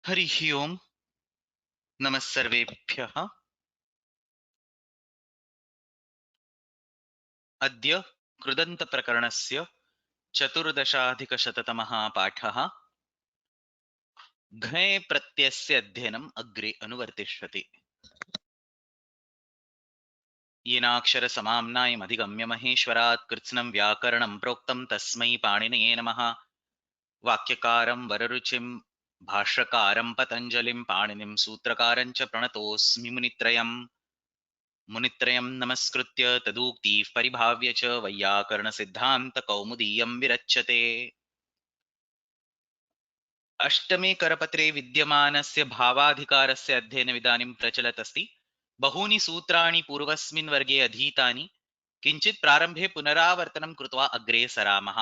हरिः ओम् नमः सर्वेभ्यः। अद्य कृदन्तप्रकरणस्य चतुर्दशाधिकशततमः पाठः। घञ् प्रत्ययस्य अध्ययनम् अग्रे अनुवर्तिष्यति। येनाक्षरसमाम्नायमधिगम्य महेश्वरात् कृत्स्नं व्याकरणं प्रोक्तं तस्मै पाणिनये नमः। वाक्यकारं वररुचिं भाष्यकारं पतञ्जलिं पाणिनिं सूत्रकारं च प्रणतोऽस्मि मुनित्रयं नमस्कृत्य तदुक्तिः परिभाव्य च वैयाकरणसिद्धान्तकौमुदीयं विरच्यते। अष्टमे करपत्रे विद्यमानस्य भावाधिकारस्य अध्ययनमिदानीं प्रचलत् अस्ति। बहूनि सूत्राणि पूर्वस्मिन् वर्गे अधीतानि, किञ्चित् प्रारम्भे पुनरावर्तनं कृत्वा अग्रे सरामः।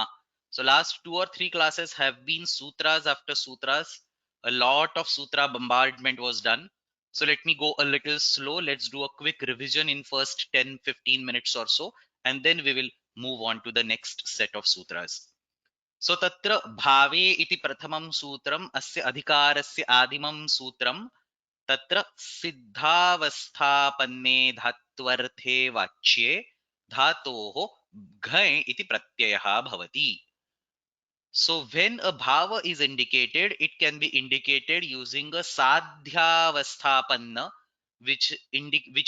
So last 2 or 3 classes have been sutras after sutras. A lot of sutra bombardment was done. So let me go a little slow. Let's do a quick revision in first 10-15 minutes or so, and then we will move on to the next set of sutras. सो तत्र भावे इति प्रथमं सूत्रम् अस्य अधिकारस्य आदिमं सूत्रं तत्र सिद्धावस्थापन्ने धात्वर्थे वाच्ये धातोः घञ् इति प्रत्ययः भवति. So when a bhava is indicated, it can be indicated using a sadhyavasthapanna, which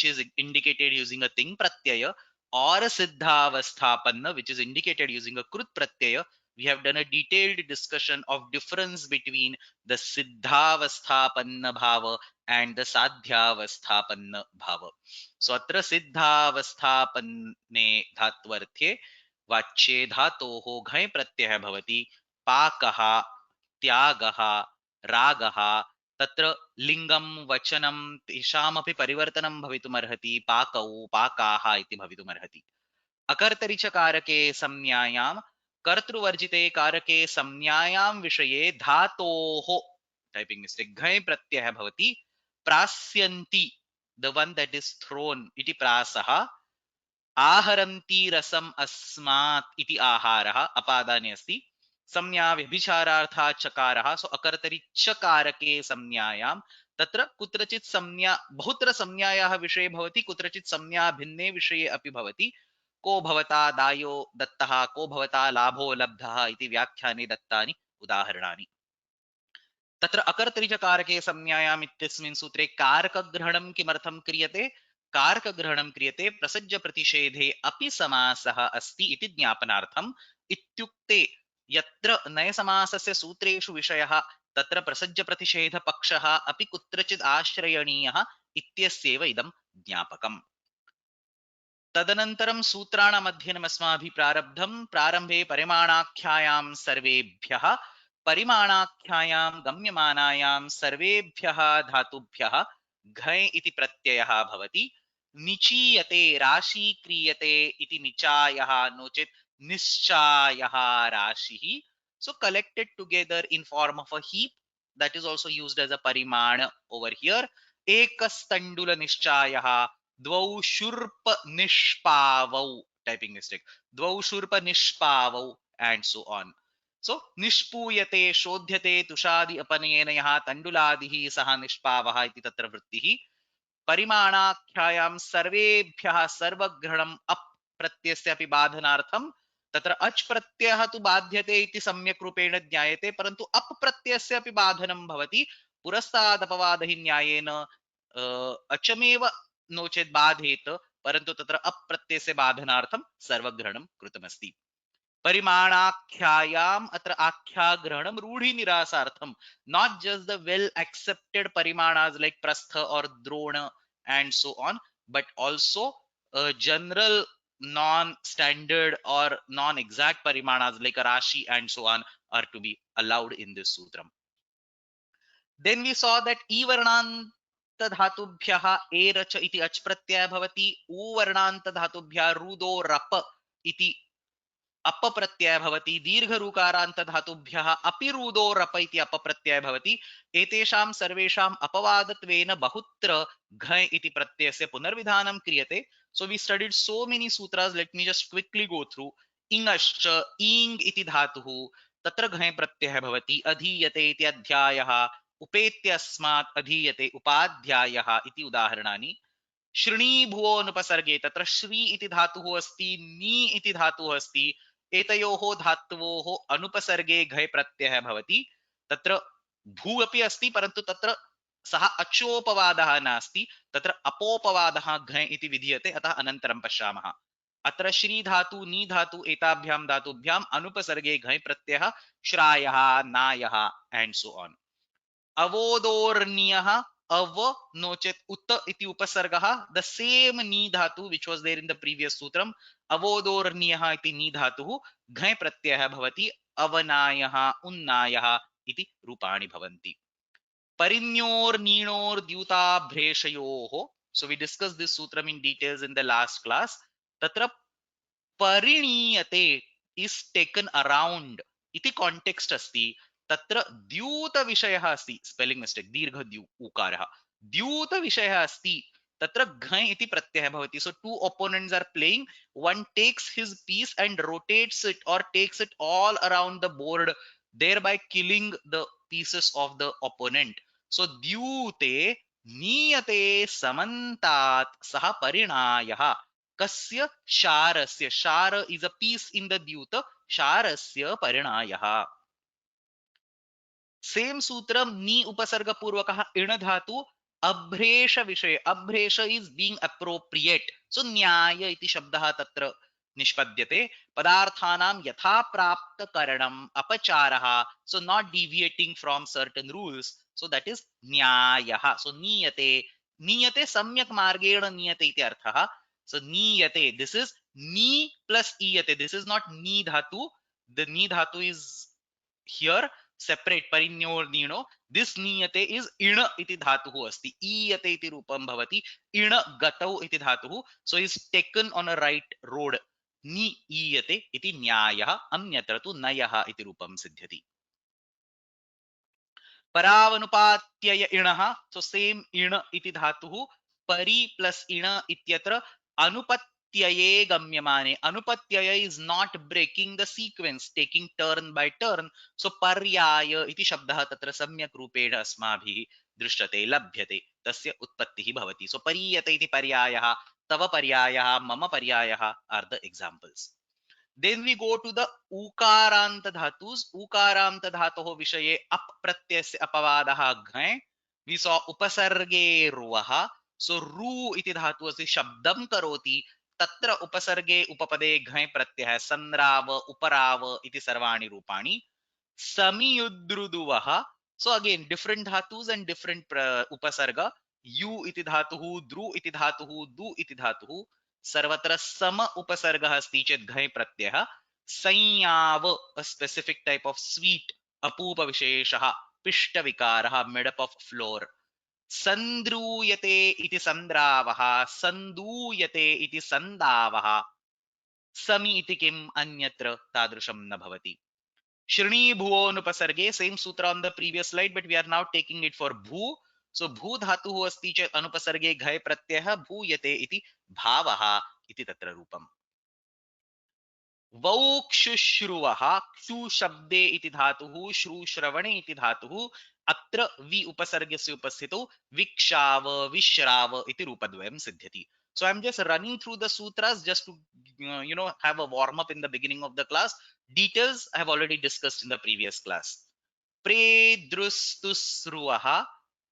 is indicated using a ting pratyaya, or a siddhavasthapanna, which is indicated using a krut pratyaya. We have done a detailed discussion of difference between the siddhavasthapanna bhava and the sadhyavasthapanna bhava. So atra siddhavasthapanne dhatvarthe वाच्ये धातोः घञ् प्रत्ययः भवति. पाकः, त्यागः, रागः, तत्र लिङ्गं वचनं तेषामपि परिवर्तनं भवितुमर्हति. पाकौ पाकाः इति भवितुमर्हति. अकर्तरिचकारके संज्ञायां कर्तृवर्जिते कारके संज्ञायां विषये धातोः टाइपिंग मिस्टेक घञ् प्रत्ययः भवति. प्रास्यन्ति, the one that is thrown इति प्रासः. आहरन्ति रसम् अस्मात् इति आहारः अपादाने अस्ति. संज्ञा व्यभिचारार्थात् चकारः. सो अकर्तरि चकारके संज्ञायां तत्र कुत्रचित् संज्ञा बहुत्र संज्ञायाः विषये भवति, कुत्रचित् संज्ञा भिन्ने विषये अपि भवति. को भवता दायो दत्तः, को भवता लाभो लब्धः इति व्याख्याने दत्तानि उदाहरणानि. तत्र अकर्तरिचकारके संज्ञायाम् इत्यस्मिन् सूत्रे कारकग्रहणं किमर्थं क्रियते? कारकग्रहणं क्रियते प्रसज्यप्रतिषेधे अपि समासः अस्ति इति ज्ञापनार्थम्. इत्युक्ते यत्र नयसमासस्य सूत्रेषु विषयः तत्र प्रसज्यप्रतिषेधपक्षः अपि कुत्रचित् आश्रयणीयः इत्यस्यैव इदं ज्ञापकम्. तदनन्तरं सूत्राणाम् अध्ययनम् अस्माभिः प्रारब्धं. प्रारम्भे परिमाणाख्यायां सर्वेभ्यः, परिमाणाख्यायां गम्यमानायां सर्वेभ्यः धातुभ्यः घञ् इति प्रत्ययः भवति. निचीयते राशीक्रियते इति निचायः, नो चेत् निश्चायः राशिः. So collected together in form of a heap, that is also used as a parimana over here. एकस्तण्डुल निश्चायः, द्वौ शूर्प निष्पावौ, टाइपिंग मिस्टेक, द्वौ शूर्प निष्पावौ, and so on. So निष्पूयते शोध्यते तुषादि अपनयेन यः तण्डुलादिः सः निष्पावः इति तत्र वृत्तिः. परिमाणाख्यायां सर्वेभ्यः सर्वग्रहणम् अप् प्रत्ययस्य अपि बाधनार्थं. तत्र अच् प्रत्ययः तु बाध्यते इति सम्यक् रूपेण ज्ञायते, परन्तु अप् प्रत्ययस्य अपि बाधनं भवति. पुरस्तादपवादहि न्यायेन अचमेव नो चेत् बाधेत, परन्तु तत्र अप्रत्ययस्य बाधनार्थं सर्वग्रहणं कृतमस्ति. परिमाणाख्यायाम् अत्र आख्याग्रहणं रूढिनिरासार्थं. not just the well accepted parimanas like prastha or drona and so on, but also general non standard or non exact parimanas like rashi and so on are to be allowed in this sutram. Then we saw that इवर्णान्त धातुभ्यः Erach इति अच् प्रत्ययः भवति. उवर्णान्त धातुभ्यः रुदो रप इति up प्रत्ययः भवति. दीर्घऋकारान्त धातुभ्यः अपि रुदो रप इति up प्रत्ययः भवति. एतेषां सर्वेषाम् अपवादत्वेन बहुत्र घञ् इति प्रत्ययस्य पुनर्विधानं क्रियते. So we studied so many sutras. Let me just quickly go through. इङश्च ईङ् इति धातुः, तत्र घञ् प्रत्ययः भवति. अधीयते इति अध्यायः, उपेत्यस्मात् अधीयते उपाध्यायः इति उदाहरणानि। श्रीणीभुवोनुपसर्गे तत्र श्री इति धातुः अस्ति, नी इति धातुः अस्ति, एतयोः धात्वोः अनुपसर्गे घञ् प्रत्ययः भवति। तत्र भू अपि अस्ति परन्तु तत्र सः अचोपवादः नास्ति, तत्र अपोपवादः घञ् इति विधीयते, अतः अनन्तरं पश्यामः। अत्र श्री धातु नी धातु एताभ्यां धातुभ्याम् अनुपसर्गे घञ् प्रत्ययः श्रायः नायः एंड सो ऑन। अवोदोर्नियः अव नो चेत् उत इति उपसर्गः, द सेम नी धातु which was there in the previous सूत्रम, अवोदोर्नियः इति नी धातुः घञ् प्रत्ययः भवति, अवनायः उन्नायः इति रूपाणि भवन्ति। परिण्योर्नीणोर्द्यूताभ्रेषयोः, so we discussed this sutram in details in the last class. तत्र परिणीयते is taken around इति context अस्ति, तत्र द्यूत विषयः अस्ति, स्पेलिंग मिस्टेक, दीर्घ द्यू उकारः, द्यूत विषयः अस्ति, तत्र घञ् इति प्रत्ययः भवति। so two opponents are playing, one takes his piece and rotates it or takes it all around the board, thereby killing the pieces of the opponent. so द्यूते नीयते समन्तात् सः परिणायः कस्य शारस्य, शार is a piece in the द्यूत, शारस्य परिणायः। सेम सूत्रम नी उपसर्ग पूर्वकः इण धातु अभ्रेष विषय, अभ्रेष इज बीइंग अप्रोप्रिएट, सो न्याय इति शब्दः तत्र निष्पद्यते। पदार्थानां यथा प्राप्त करणम अपचारः, so not deviating from certain rules, so that is न्यायः। सो नीयते, नीयते सम्यक् मार्गेण नीयते इति अर्थः। सो नीयते, दिस इज नी प्लस ईयते, दिस इज नॉट नी धातु, द नी धातु इज here separate, परिण्योर्नीणो, this नीयते is इण इति धातुः अस्ति, ईयते इति रूपं भवति, इण गतौ इति धातुः, so is taken on a right road, नी ईयते इति न्यायः, अन्यत्र तु नयः इति रूपं सिद्ध्यति। परावनुपात्यय इणः, so same इण इति धातुः, परि प्लस इण इत्यत्र अनुपत्यये गम्यमाने, अनुपत्यय is not breaking the sequence, taking turn by turn, so पर्याय इति शब्दः तत्र सम्यक् रूपेण अस्माभिः दृश्यते, लभ्यते, तस्य उत्पत्तिः भवति। so परीयते इति पर्यायः, तव पर्यायः, मम पर्यायः are the examples. Then we go to the उकारन्त धातुस्, उकारन्त धातोः विषये अप प्रत्ययस्य अपवादः घञ्, we saw उपसर्गे रुवः, so रू इति धातुः अस्ति शब्दं करोति, तत्र उपसर्गे उपपदे घञ् प्रत्ययः, संराव उपराव इति सर्वाणि रूपाणि। समियुद्रुदुवः, so again different धातुस् and different उपसर्ग, यु इति धातुः, द्रु इति धातुः, दु इति धातुः, सर्वत्र सम उपसर्गः अस्ति चेत् घञ् प्रत्ययः। संयाव, a specific type of sweet, अपूप विशेषः, पिष्ट विकारः, made up of flour। संद्रूयते इति संद्रावः, संदूयते इति संदावः, समी इति किम् अन्यत्र तादृशं न भवति। श्रीणीभुवोनुपसर्गे, सेम सूत्र on the previous slide but we are now taking it for भू, so भू धातुः अस्ति चेत् अनुपसर्गे घञ् प्रत्ययः, भूयते इति भावः इति तत्र रूपम्। वौक्षुश्रुवः, क्षु शब्दे इति धातुः, श्रुश्रवणे इति धातुः, अत्र वि उपसर्गस्य उपस्थितौ विक्षाव विश्राव इति रूपद्वयं सिद्ध्यति। So I'm just running through the sutras just to have a warm up in the beginning of the class. Details I have already discussed in the previous class. प्रेदृस्तुस्रुवः,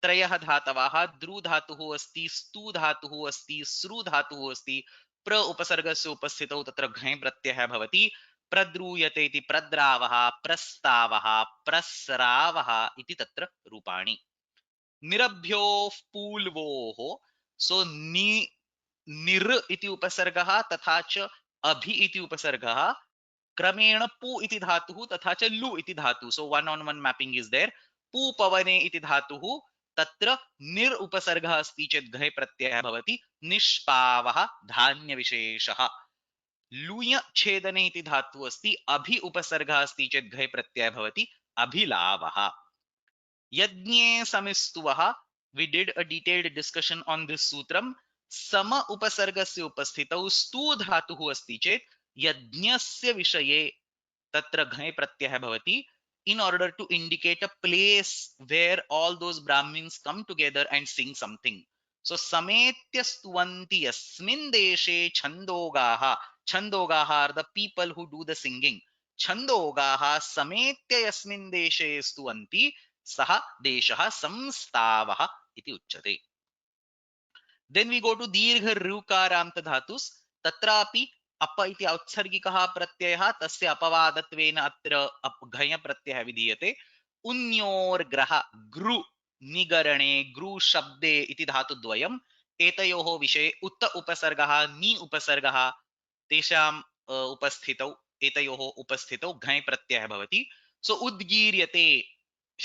त्रयः धातवः, द्रु धातुः अस्ति, स्तु धातुः अस्ति, सृ धातुः अस्ति, प्र उपसर्गस्य उपस्थितौ तत्र घञ् प्रत्ययः भवति। प्रद्रूयते इति प्रद्रावः, प्रस्तावः, प्रस्रावः इति तत्र रूपाणि। निरभ्योः पूल्वोः, सो निर इति उपसर्गः तथा च अभि इति उपसर्गः, क्रमेण पु इति धातुः तथा च लु इति धातुः, सो one on one mapping is there। पु पवने इति धातुः, तत्र निर उपसर्गः अस्ति चेत् घञ् प्रत्ययः भवति। निष्पावः धान्य विशेषः। लुञ् छेदने इति धातुः अस्ति, अभि उपसर्गः अस्ति चेत् घञ् प्रत्ययः भवति अभिलावः। यज्ञे समिस्तुवः, we did a detailed discussion on this sutram। सम उपसर्गस्य उपस्थितौ स्तु धातुः अस्ति चेत् यज्ञस्य विषये तत्र घञ् प्रत्ययः भवति in order to indicate a place where all those Brahmins come together and sing something. So sametya stuvanti yasmin deshe chandogaha. Chandogaha are the people who do the singing. Chandogaha sametya yasmin deshe stuvanti saha deshaha samstavaha iti uchyate. Then we go to दीर्घ ऋकारान्त धातुस् तत्रापि up इति औत्सर्गिकः प्रत्ययः तस्य अपवादत्वेन अत्र घञ प्रत्ययः विधीयते. उन्योर्ग्रह गृ निगरणे गृ शब्दे इति धातुद्वयम् एतयोः विषये उत उपसर्गः नि उपसर्गः तेषाम् उपस्थितौ एतयोः उपस्थितौ घञ प्रत्ययः भवति. सो उद्गीर्यते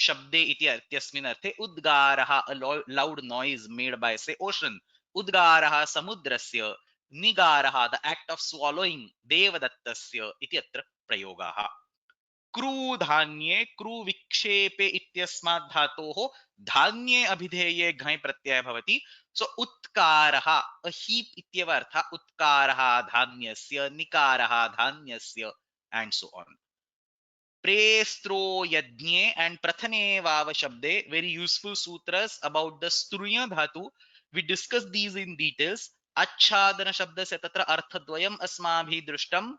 शब्दे इति इत्यस्मिन् अर्थे उद्गारः a loud noise made by say ocean. उद्गारः समुद्रस्य. निगारः the act of swallowing देवदत्तस्य इति अत्र प्रयोगाः. क्रूधान्ये क्रूविक्षेपे इत्यस्मात् धातोः धान्ये अभिधेये घञ प्रत्ययः भवति. सो उत्कारः a heap इत्येव अर्थः. उत्कारः धान्यस्य, निकारः धान्यस्य and so on. प्रेस्त्रो यज्ञे and प्रथने वाव शब्दे very useful sutras about the struya dhatu. We discussed these in details. अच्छादन शब्दस्य तत्र अर्थद्वयम् अस्माभिः दृष्टम्.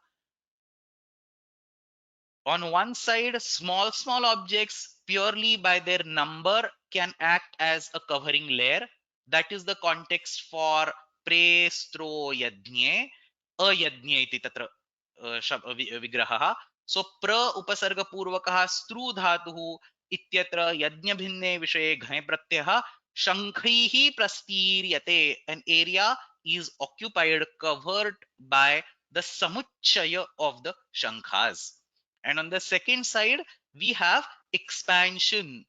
On one side, small objects purely by their number can act as a covering layer. That is the context for prestro yajne ayajne iti tatra vigrahah. So pra upasarga purvakah stru dhatuh ityatra yajna bhinne vishaye ghai pratyah shankhihi prastiryate. An area is occupied, covered by the samuchaya of the shankhas. And on the second side, we have expansion.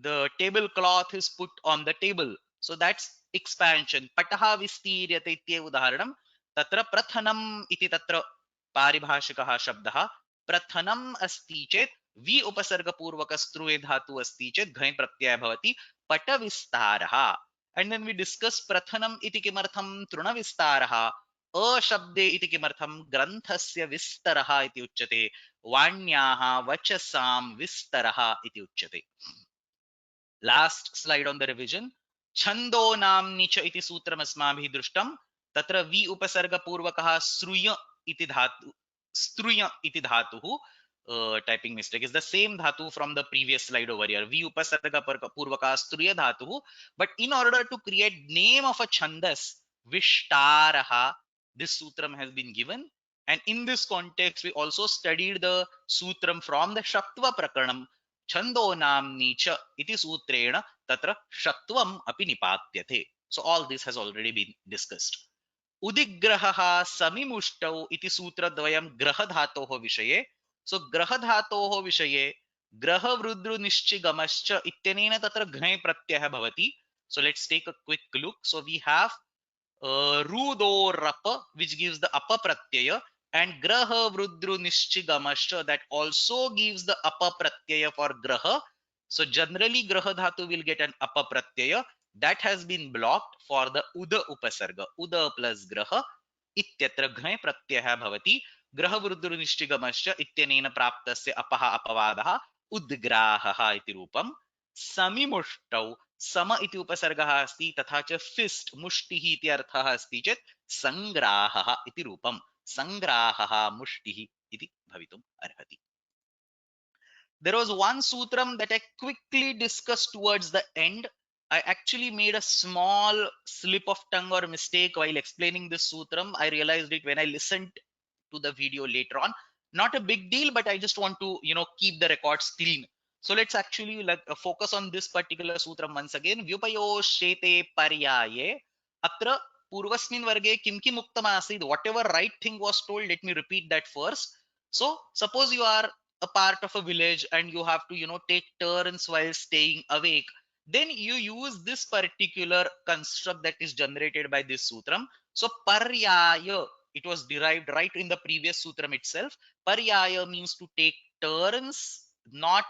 The tablecloth is put on the table. So that's expansion. Pataha vistiryate itye udaharanam. Tatra prathanam iti tatra paribhashikah shabdah. Prathanam asti chet vi upasarga purvaka struye dhatu asti chet ghai pratyaya bhavati pata vistaraha. And then we discuss prathanam iti kimartham truna vistaraha. अशब्दे इति किमर्थं ग्रन्थस्य विस्तरः इति उच्यते. वाण्याः वचसां विस्तरः इति उच्यते. Last slide on the revision. छन्दो नाम्नि च इति सूत्रम् अस्माभिः दृष्टं. तत्र वि उपसर्ग पूर्वकः श्रूय इति धातु स्त्रुय इति धातुः. Typing mistake is the same dhatu from the previous slide over here. Vi upasarga purvaka struya dhatu. But in order to create name of a chandas, vishtaraha, this sutram has been given. And in this context, we also studied the sutram from the Shaktva Prakaranam. Chando namni cha iti sutrena tatra Shaktvam api nipatyate. So all this has already been discussed. उदिग्रहः समिमुष्टौ इति सूत्रद्वयं ग्रहधातोः विषये. सो ग्रहधातोः विषये ग्रहवृद्रुनिश्चिगमश्च इत्यनेन तत्र घञ प्रत्ययः भवति. So let's take a quick look. So we have rudorapa which gives the upper pratyaya, and graha vrudru nishchigamascha that also gives the upper pratyaya for graha. So generally graha dhatu will get an upper pratyaya. That has been blocked for the uda upasarga. Uda plus graha ityatra ghai pratyaya bhavati. Graha vrudru nishchigamascha ityanena praptasya apaha apavadaha udgrahaha iti rupam. समिमुष्टौ सम इति उपसर्गः अस्ति तथा च fist मुष्टिः इति अर्थः अस्ति चेत् संग्राहः इति रूपं. संग्राहः मुष्टिः इति भवितुम् अर्हति. There was one sutram that I quickly discussed towards the end. I actually made a small slip of tongue or mistake while explaining this sutram. I realized it when I listened to the video later on. Not a big deal, but I just want to keep the records clean. So let's actually focus on this particular sutram once again. Vyupayoshete paryaye. Atra purvasmin varge kim kim uktam asid. Whatever right thing was told, let me repeat that first. So suppose you are a part of a village and you have to take turns while staying awake. Then you use this particular construct that is generated by this sutram. So paryaya, it was derived right in the previous sutram itself. Paryaya means to take turns, not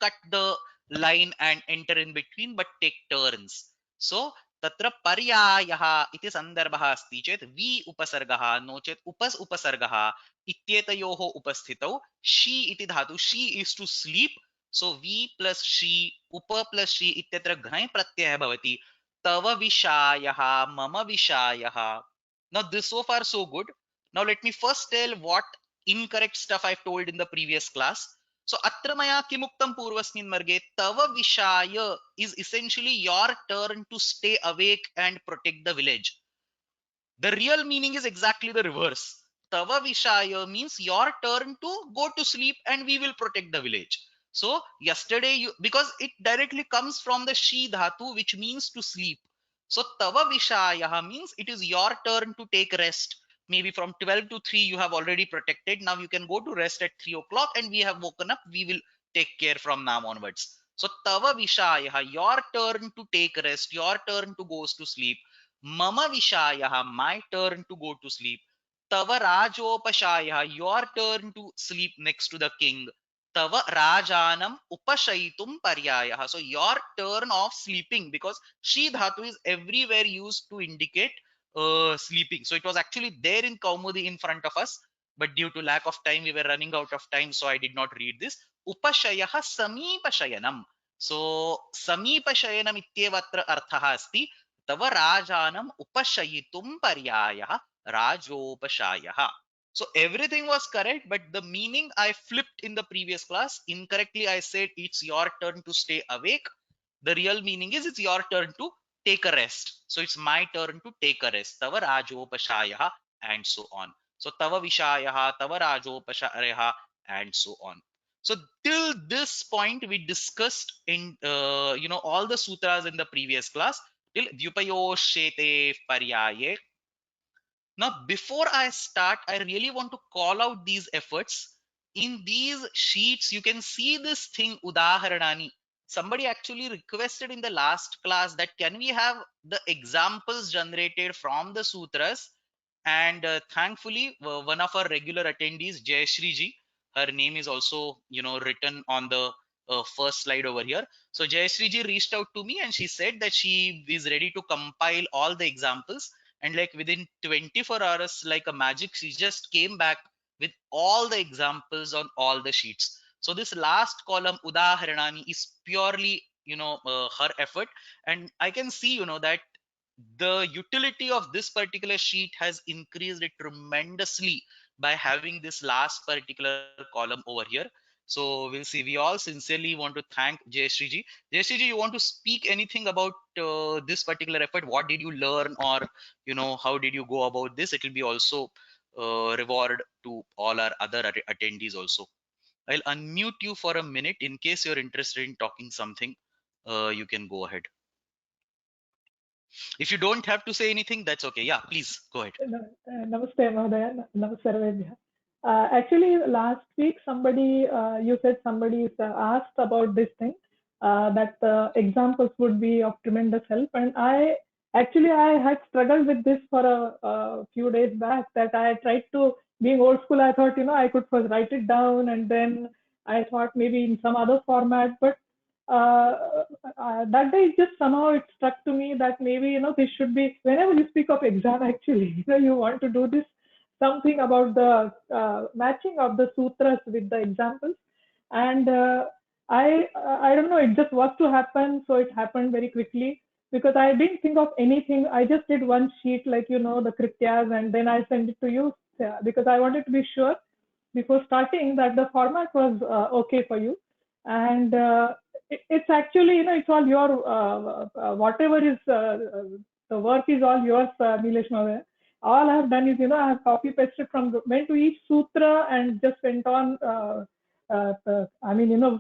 cut the line and enter in between, but take turns. So tatra paryayah iti sandarbhah asti chet vi upasargah no chet upasargah ityetayoh upasthitau. She iti dhatu, she is to sleep. So vi plus she, upa plus she ityatra ghai pratyaya bhavati. Tava vishayah, mama vishayah. Now this so far so good. Now let me first tell what incorrect stuff I've told in the previous class. So atra maya kimuktam purvasmin marge. Tava vishaya is essentially your turn to stay awake and protect the village. The real meaning is exactly the reverse. Tava Vishaya means your turn to go to sleep and we will protect the village. So yesterday you, because it directly comes from the Shi Dhatu, which means to sleep. So Tava Vishaya means it is your turn to take rest. Maybe from 12 to 3 you have already protected. Now you can go to rest at 3 o'clock and we have woken up. We will take care from now onwards. So Tava Vishaya, your turn to take rest, your turn to go to sleep. Mama Vishaya, my turn to go to sleep. Tava Rajopashaya, your turn to sleep next to the king. Tava Rajanam Upashaitum Paryaya. So your turn of sleeping, because Shi Dhatu is everywhere used to indicate sleeping. So it was actually there in Kaumudi in front of us, but due to lack of time, we were running out of time, so I did not read this. Upashayaha Samipashayanam. So Samipashayanam ityevatra arthaha asti. तव राजानम उपशयितुम पर्यायः राजोपशायः. So everything was correct, but the meaning I flipped in the previous class. Incorrectly I said it's your turn to stay awake. The real meaning is it's your turn to take a rest. So it's my turn to take a rest. Tava rajopashayah and so on. So tava vishayah, tava rajopashayah and so on. So till this point we discussed in all the sutras in the previous class till Vyupayoshete Paryaye. Now, before I start, I really want to call out these efforts. In these sheets, you can see this thing, Udaharanani. Somebody actually requested in the last class that can we have the examples generated from the sutras? And thankfully, one of our regular attendees, Jayashree ji, her name is also, written on the first slide over here. So Jayashree ji reached out to me and she said that she is ready to compile all the examples, and like within 24 hours like a magic she just came back with all the examples on all the sheets. So this last column udaharanani is purely her effort, and I can see that the utility of this particular sheet has increased it tremendously by having this last particular column over here. So we'll see. We all sincerely want to thank Jayashree ji. Jayashree ji, you want to speak anything about this particular effort? What did you learn, or how did you go about this? It will be also reward to all our other attendees also. I'll unmute you for a minute in case you're interested in talking something. You can go ahead. If you don't have to say anything, that's okay. Yeah, please go ahead. Namaste, Mahodaya. Namaste, Sarvebhya. Actually, last week you said somebody asked about this thing, that examples would be of tremendous help. And I had struggled with this for a few days back, that I tried to, being old school, I thought, I could first write it down and then I thought maybe in some other format. But that day just somehow it struck to me that maybe this should be, whenever you speak of exam, actually you want to do this, something about the matching of the sutras with the examples. And I don't know, it just was to happen, so it happened very quickly, because I didn't think of anything. I just did one sheet, like the krityas, and then I sent it to you, because I wanted to be sure before starting that the format was okay for you. And it's actually, it's all your, whatever is, the work is all yours, Nilesh Mavya. All I have done is, I have copy pasted went to each sutra and just went on,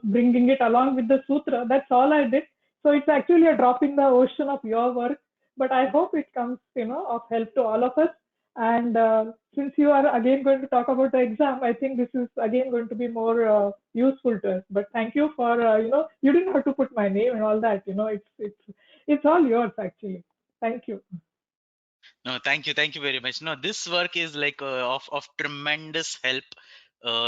bringing it along with the sutra. That's all I did. So it's actually a drop in the ocean of your work, but I hope it comes, of help to all of us. And since you are again going to talk about the exam, I think this is again going to be more useful to us. But thank you for, you didn't have to put my name and all that. It's all yours actually. Thank you. No, thank you very much. No, this work is like of tremendous help.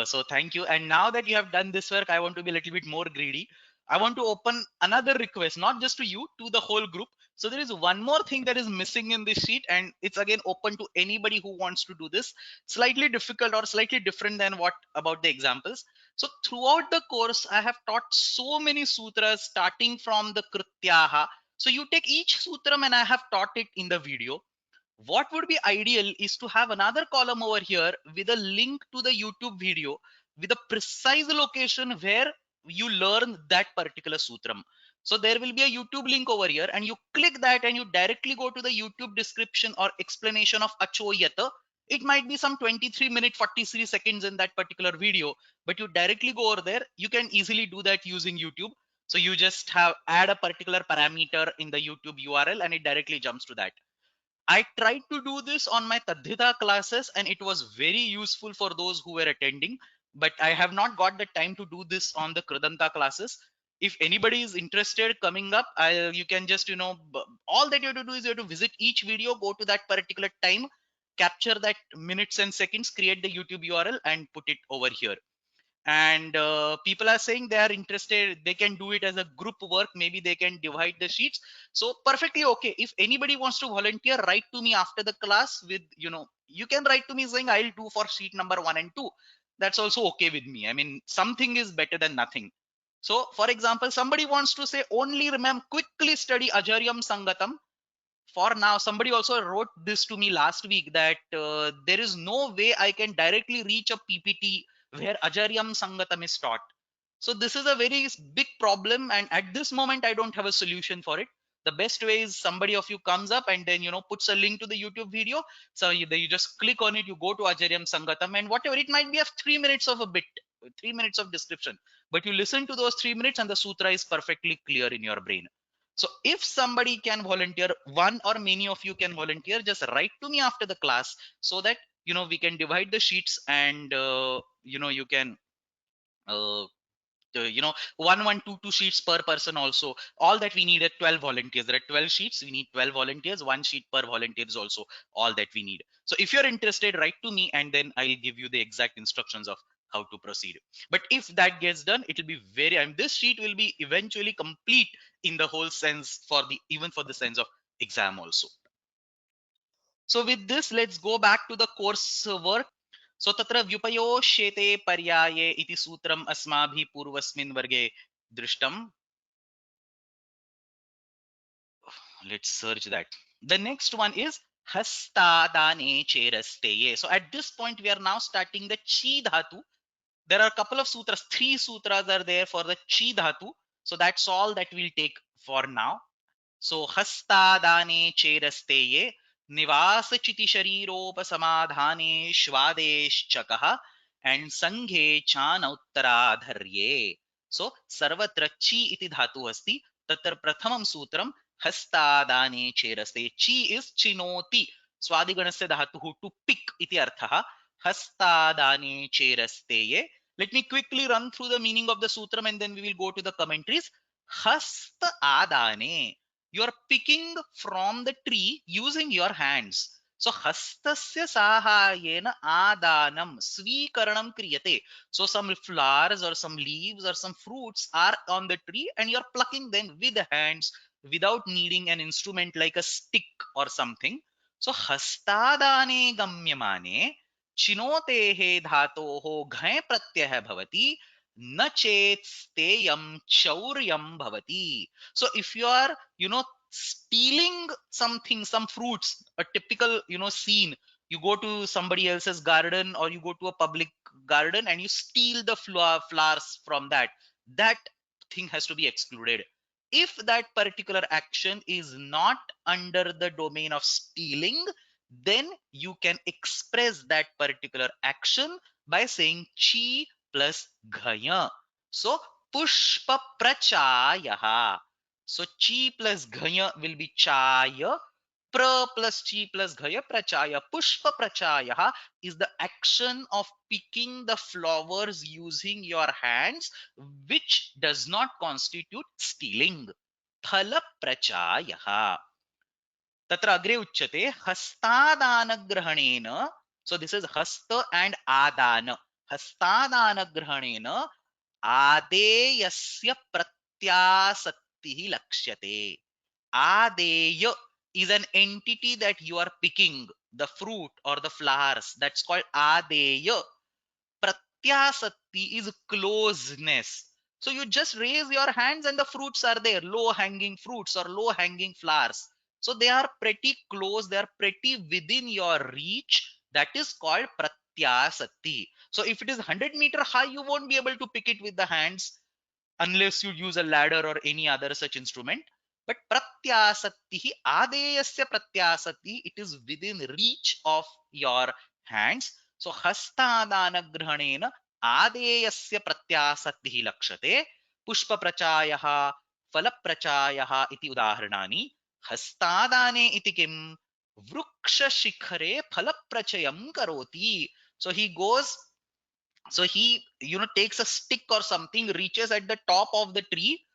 So thank you. And now that you have done this work, I want to be a little bit more greedy. I want to open another request, not just to you, to the whole group. So there is one more thing that is missing in this sheet, and it's again open to anybody who wants to do this. Slightly difficult or slightly different than what about the examples. So throughout the course, I have taught so many sutras starting from the Krityaha. So you take each sutram and I have taught it in the video. What would be ideal is to have another column over here with a link to the YouTube video with a precise location where you learn that particular sutram. So there will be a YouTube link over here and you click that and you directly go to the YouTube description or explanation of Achoyata. It might be some 23-minute 43 seconds in that particular video, but you directly go over there. You can easily do that using YouTube. So you just have add a particular parameter in the YouTube URL and it directly jumps to that. I tried to do this on my Tadhita classes and it was very useful for those who were attending, but I have not got the time to do this on the Kridanta classes. If anybody is interested coming up, you can just, all that you have to do is you have to visit each video, go to that particular time, capture that minutes and seconds, create the YouTube URL and put it over here. And people are saying they are interested, they can do it as a group work, maybe they can divide the sheets. So perfectly okay, if anybody wants to volunteer, write to me after the class with, you can write to me saying I'll do for sheet number 1 and 2. That's also okay with me. I mean, something is better than nothing. So for example, somebody wants to say only remember, quickly study Ajaryam Sangatam. For now, somebody also wrote this to me last week that there is no way I can directly reach a PPT where Ajaryam Sangatam is taught. So this is a very big problem, and at this moment I don't have a solution for it. The best way is somebody of you comes up and then puts a link to the YouTube video. So you just click on it, you go to Ajaryam Sangatam, and whatever it might be of 3 minutes of a bit, 3 minutes of description, but you listen to those 3 minutes and the sutra is perfectly clear in your brain. So if somebody can volunteer, one or many of you can volunteer, just write to me after the class so that we can divide the sheets and you can uh, 1 1 2 2 sheets per person. Also, all that we need are 12 volunteers. There are 12 sheets, we need 12 volunteers. One sheet per volunteer is also all that we need. So if you're interested, write to me and then I'll give you the exact instructions of how to proceed. But if that gets done, it will be very, and this sheet will be eventually complete in the whole sense, for the even for the sense of exam also. So with this, let's go back to the course work. So तत्र व्युपयोष्येते पर्याये इति सूत्रम् अस्माभिः पूर्वस्मिन् वर्गे दृष्टम्. Let's search that. The next one is hastadane cherasteye. So at this point, we are now starting the chi dhatu. There are a couple of sutras, 3 sutras are there for the chi dhatu. So that's all that we'll take for now. So hastadane cherasteye निवास चिति शरीरोपसमाधाने श्वादेश्चकः and sanghe chan उत्तराधर्ये. So सर्वत्र chi iti dhatu asti. तत्र प्रथमं सूत्रं हस्तादाने चेरस्ते. Chi is chinoti. स्वादिगणस्य धातुः to pick iti अर्थः. हस्तादाने चेरस्ते. Let me quickly run through the meaning of the sutram and then we will go to the commentaries. Hast adane, you are picking from the tree using your hands. So hastasya sahayena adanam swikaranam kriyate. So some flowers or some leaves or some fruits are on the tree and you're plucking them with the hands without needing an instrument like a stick or something. So hastadane gamyamane चिनोतेः धातोः घञ् प्रत्ययः भवति न चेत् स्तेयं चौर्यं भवति. So if you are stealing something, some fruits, a typical scene, you go to somebody else's garden or you go to a public garden and you steal the flowers from that thing has to be excluded. If that particular action is not under the domain of stealing, then you can express that particular action by saying chi plus ghaya. So pushpa prachayaha. So chi plus ghaya will be chaya. Pra plus chi plus ghaya prachaya. Pushpa prachayaha is the action of picking the flowers using your hands, which does not constitute stealing. Phala prachayaha. तत्र अग्रे उच्यते हस्तादानग्रहणेन. So this is hasta and adana. हस्तादानग्रहणेन आदेयस्य प्रत्यासक्तिः लक्ष्यते. Adeya is an entity that you are picking, the fruit or the flowers. That's called adeya. pratyasatti is closeness. So you just raise your hands and the fruits are there, low hanging fruits or low hanging flowers. So they are pretty close, they are pretty within your reach. That is called pratyasatti. So if it is 100-meter high, you won't be able to pick it with the hands unless you use a ladder or any other such instrument. But pratyasatti, adeyasya pratyasatti, it is within reach of your hands. So hastadana grhanena adeyasya pratyasatti lakshate. Pushpa prachayah, phala prachayah iti udaharanani. Hastadane iti kim? Vruksha shikhare phala prachayam karoti. So he goes, so he, takes a stick or something, reaches at the top of the tree,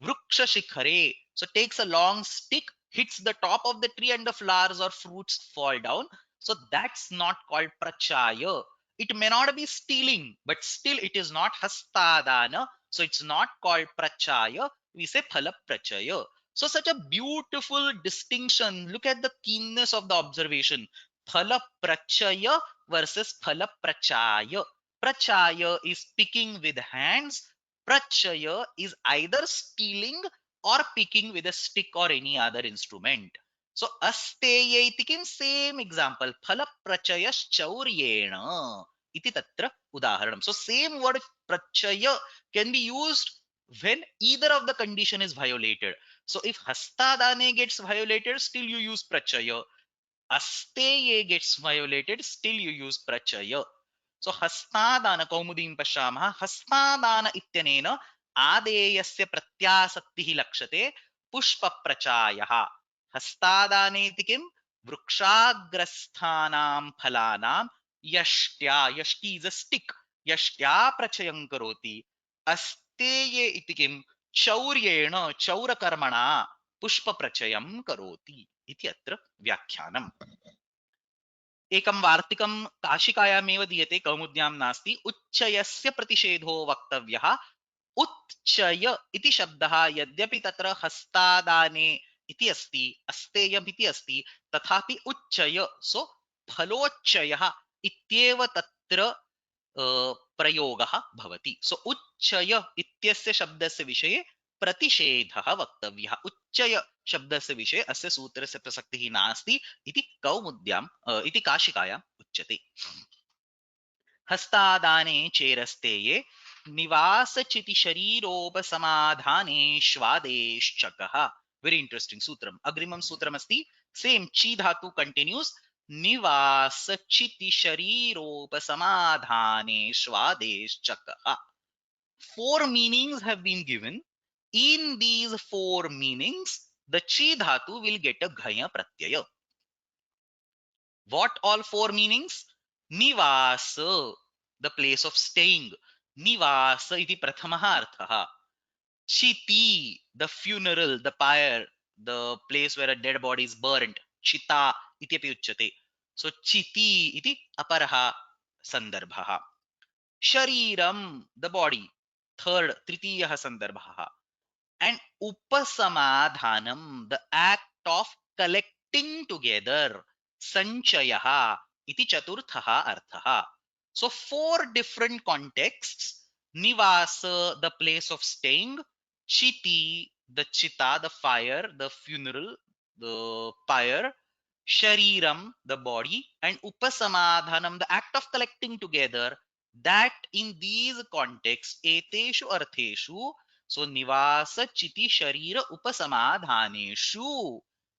vruksha shikhare. So takes a long stick, hits the top of the tree, and the flowers or fruits fall down. So that's not called prachaya. It may not be stealing, but still it is not hastadana. So it's not called prachaya. We say phala prachaya. So such a beautiful distinction. Look at the keenness of the observation. Phala prachaya versus phala prachaya. Prachaya is picking with hands. Prachaya is either stealing or picking with a stick or any other instrument. So asteye itikim, same example. Phala prachayas chauryena iti tatra udaharanam. So same word prachaya can be used when either of the condition is violated. So if hastadane gets violated, still you use prachaya. Asteye gets violated, still you use prachaya. So hastadana kaumudim pashamah, hastadana ityanena आदेयस्य प्रत्यासक्तिः लक्ष्यते पुष्पप्रचायः हस्तादाने इति किं वृक्षाग्रस्थानां फलानां यष्ट्या यष्टि is a stick यष्ट्या प्रचयं करोति अस्तेये इति किं चौर्येण चौरकर्मणा पुष्पप्रचयं करोति इति अत्र व्याख्यानम् एकं वार्तिकं काशिकायामेव दीयते कौमुद्यां नास्ति उच्चयस्य प्रतिषेधो वक्तव्यः उच्चय इति शब्दः यद्यपि तत्र हस्तादाने इति अस्ति अस्तेयम् इति अस्ति तथापि उच्चय सो फलोच्चयः इत्येव तत्र प्रयोगः भवति सो उच्चय इत्यस्य शब्दस्य विषये प्रतिषेधः वक्तव्यः उच्चय शब्दस्य विषये अस्य सूत्रस्य प्रसक्तिः नास्ति इति कौमुद्याम् इति काशिकायाम् उच्यते हस्तादाने चेरस्तेये निवासचिति शरीरोपसमाधानेष्वादेश्चकः वेरी इंटरेस्टिंग सूत्रम अग्रिमं सूत्रमस्ति सेम ची धातु continuous निवासचिति शरीरोपसमाधानेष्वादेश्चकः four meanings have been given in these four meanings the chi dhatu will get a ghaya pratyaya what all four meanings nivasa the place of staying nivasa iti prathamah arthah chiti the funeral the pyre the place where a dead body is burnt chita iti api uchyate so chiti iti aparaha sandarbhah shariram the body third tritiyah sandarbhah and upasamadhanam the act of collecting together sanchayah iti chaturthah arthah so four different contexts nivasa the place of staying chiti the chita the fire the funeral the pyre shariram the body and upasamadhanam the act of collecting together that in these contexts eteshu artheshu so nivasa chiti sharira upasamadhaneshu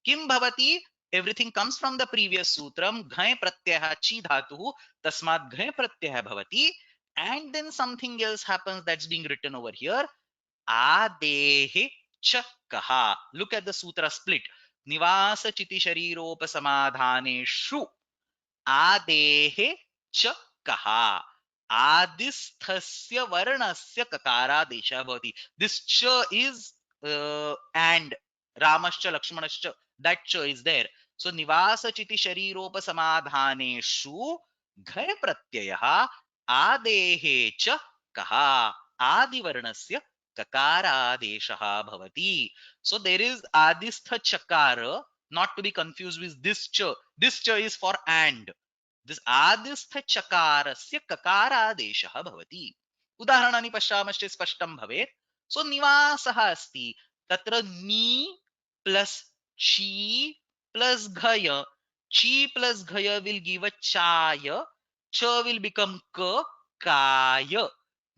kim bhavati everything comes from the previous sutram ghai pratyah chi dhatu tasmat ghai pratyah bhavati and then something else happens that's being written over here adehe cha kaha look at the sutra split nivasa chiti shariropasamadhaneshu आदेहे च कहा आदिस्थस्य वर्णस्य ककारादेशः भवति this ch is and रामश्च लक्ष्मणश्च that ch is there so निवास चिति शरीरोपसमाधानेषु घय प्रत्ययः आदेहे च कहा आदिवर्णस्य ककारादेशः भवति so there is adistha chakara not to be confused with this cha is for and दिस् आदिस्थ चकारस्य ककारादेशः भवति। उदाहरणानि पश्यामश्चेत् स्पष्टं भवेत्। सो निवासः अस्ति, तत्र नी प्लस ची प्लस घय, ची प्लस घय विल गिव अ चाय, च विल बिकम क काय,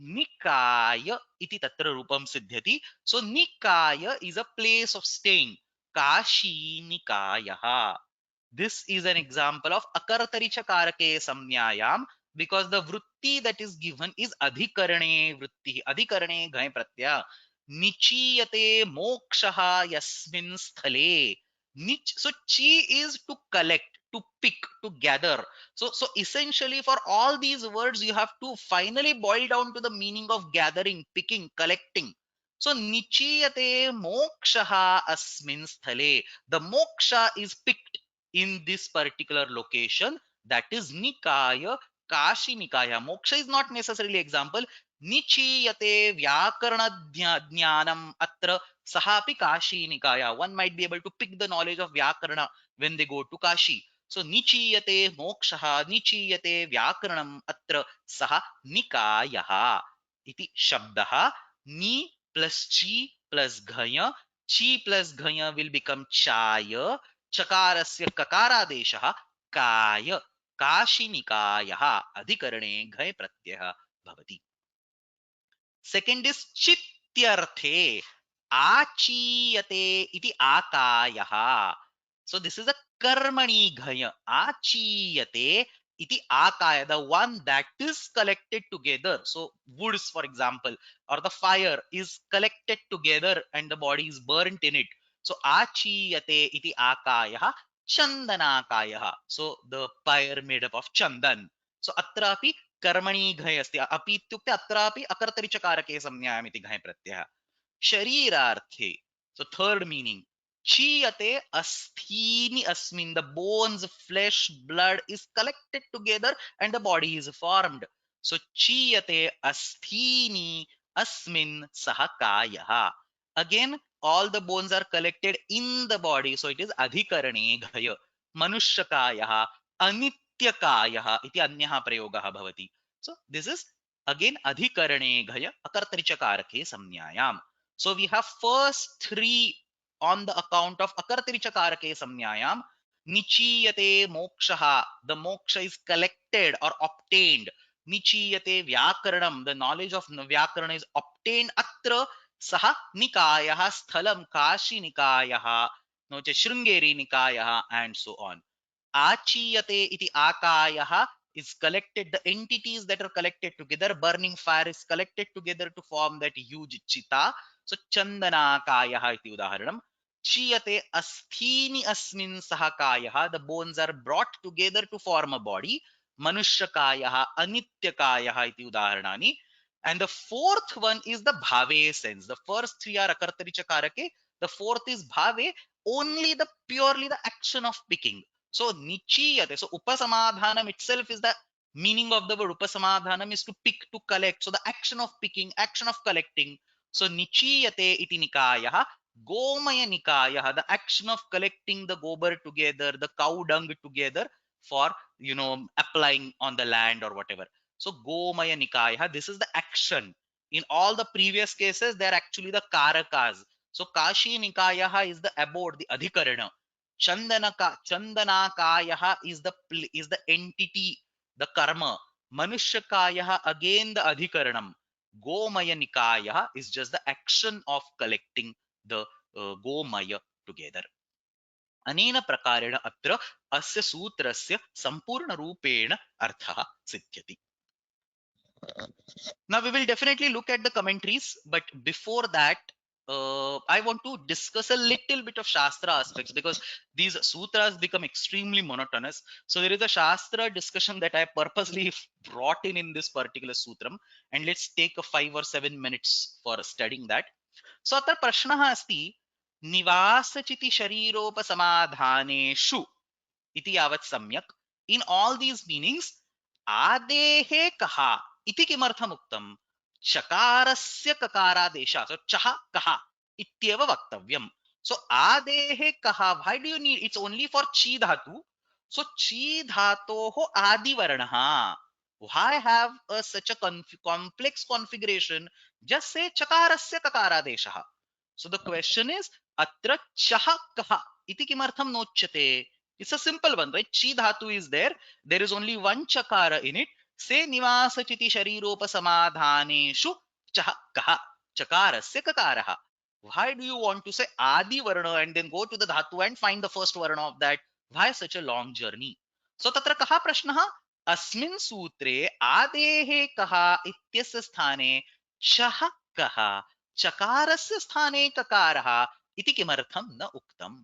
निकाय इति तत्र रूपं सिद्ध्यति। सो निकाय is a place of staying, Kashi निकायः। This is an example of akartarichakarake samnyayam, because the vritti that is given is adhikarane vritti. Adhikarane ghai pratyaya. Nichiyate mokshaha yasmin sthale. So chi is to collect, to pick, to gather. So essentially for all these words you have to finally boil down to the meaning of gathering, picking, collecting. So nichiyate mokshaha asmin sthale. The moksha is picked in this particular location, that is nikaya, kashi nikaya. Moksha is not necessarily example. Nichiyate vyakarana jnanam atra sahapi kashi nikaya. One might be able to pick the knowledge of vyakarana when they go to Kashi. So nichiyate mokshaha, nichiyate vyakaranam atra saha nikayaha iti shabdaha. Ni plus chi plus ghaya, chi plus ghaya will become chaya, चकारस्य ककारादेशः काय, काशिनिकायः, अधिकरणे घय प्रत्ययः भवति। Second is चित्यर्थे, आचीयते इति आकायः। So this is a कर्मणि घय, आचीयते iti akaya, the one that is collected together. So woods for example, or the fire is collected together and the body is burnt in it. So achiyate iti akayah chandanakayah. So the fire made up of chandan. So atrapi कर्मणि घय अस्ति, अपि इत्युक्ते अत्रापि अकर्तरिचकारके संज्ञायाम् इति घय प्रत्ययः। शरीरार्थे, so third meaning, chiyate asthini asmin, the bones, flesh, blood is collected together and the body is formed. So chiyate asthini asmin saha kayah. Again all the bones are collected in the body, so it is adhikarane ghaya. Manushakayah, anityakayah iti अन्यः प्रयोगः भवति. So this is again adhikarane ghaya akartarichakarake samnyayam. So we have first three on the account of akartarichakarake samnyayam. Nichiyate mokshaha, the moksha is collected or obtained. Nichiyate vyakaranam, the knowledge of vyakarana is obtained. Atra saha nikayah, sthalam kashi nikayah, no che shrungeri nikayah, and so on. Achiyate iti akayah is collected, the entities that are collected together, burning fire is collected together to form that huge chita. So chandanakayah iti udaharanam. Chiyate asthini asmin sahakayah, the bones are brought together to form a body. Manushakayah, anityakayah iti udaharanani. And the fourth one is the bhave sense. The first three are akartarichakarake, the fourth is bhave, only the purely the action of picking. So nichiyate, so upasamadhanam itself is the meaning of the word. Upasamadhanam is to pick, to collect. So the action of picking, action of collecting. So nichiyate iti nikayah, gomaya nikayah, the action of collecting the gobar together, the cow dung together for, applying on the land or whatever. So gomaya nikayah, this is the action. In all the previous cases, they are actually the karakas. So kashi nikayah is the abode, the adhikarana. Chandanakayah is the entity, the karma. Manushakayah again the adhikaranam. Gomaya nikayah is just the action of collecting the gomaya together. अनेन प्रकारेण अत्र अस्य सूत्रस्य सम्पूर्णरूपेण अर्थः सिद्ध्यति. Now we will definitely look at the commentaries, but before that, I want to discuss a little bit of Shastra aspects, because these sutras become extremely monotonous. So there is a Shastra discussion that I purposely brought in this particular sutram, and let's take a 5 or 7 minutes for studying that. So अत्र प्रश्नः अस्ति, निवासचिति शरीरोपसमाधानेषु इति यावत् सम्यक्. In all these meanings, आदेहे कहा इति किमर्थम् उक्तम्? चकारस्य ककारादेशः, so चः कः इत्येव वक्तव्यम्. So आदेहे कहा, why do you need, it's only for chi dhatu. So chi dhatoh adivarnah. Why have such a complex configuration? Just say chakarasya kakaradeshah. So the question is, atra chaha kaha iti kimartham nochyate? It's a simple one, right? Chi dhatu is there. There is only one chakara in it. Say nivasa chiti shariropa samadhaneshu chaha kaha. Chakarasya kakaraha. Why do you want to say adi varna and then go to the dhatu and find the first varna of that? Why such a long journey? So tatra kaha prashnah? अस्मिन् सूत्रे आदेः कः इत्यस्य स्थाने चः कः चकारस्य स्थाने ककारः इति किमर्थं न उक्तम्?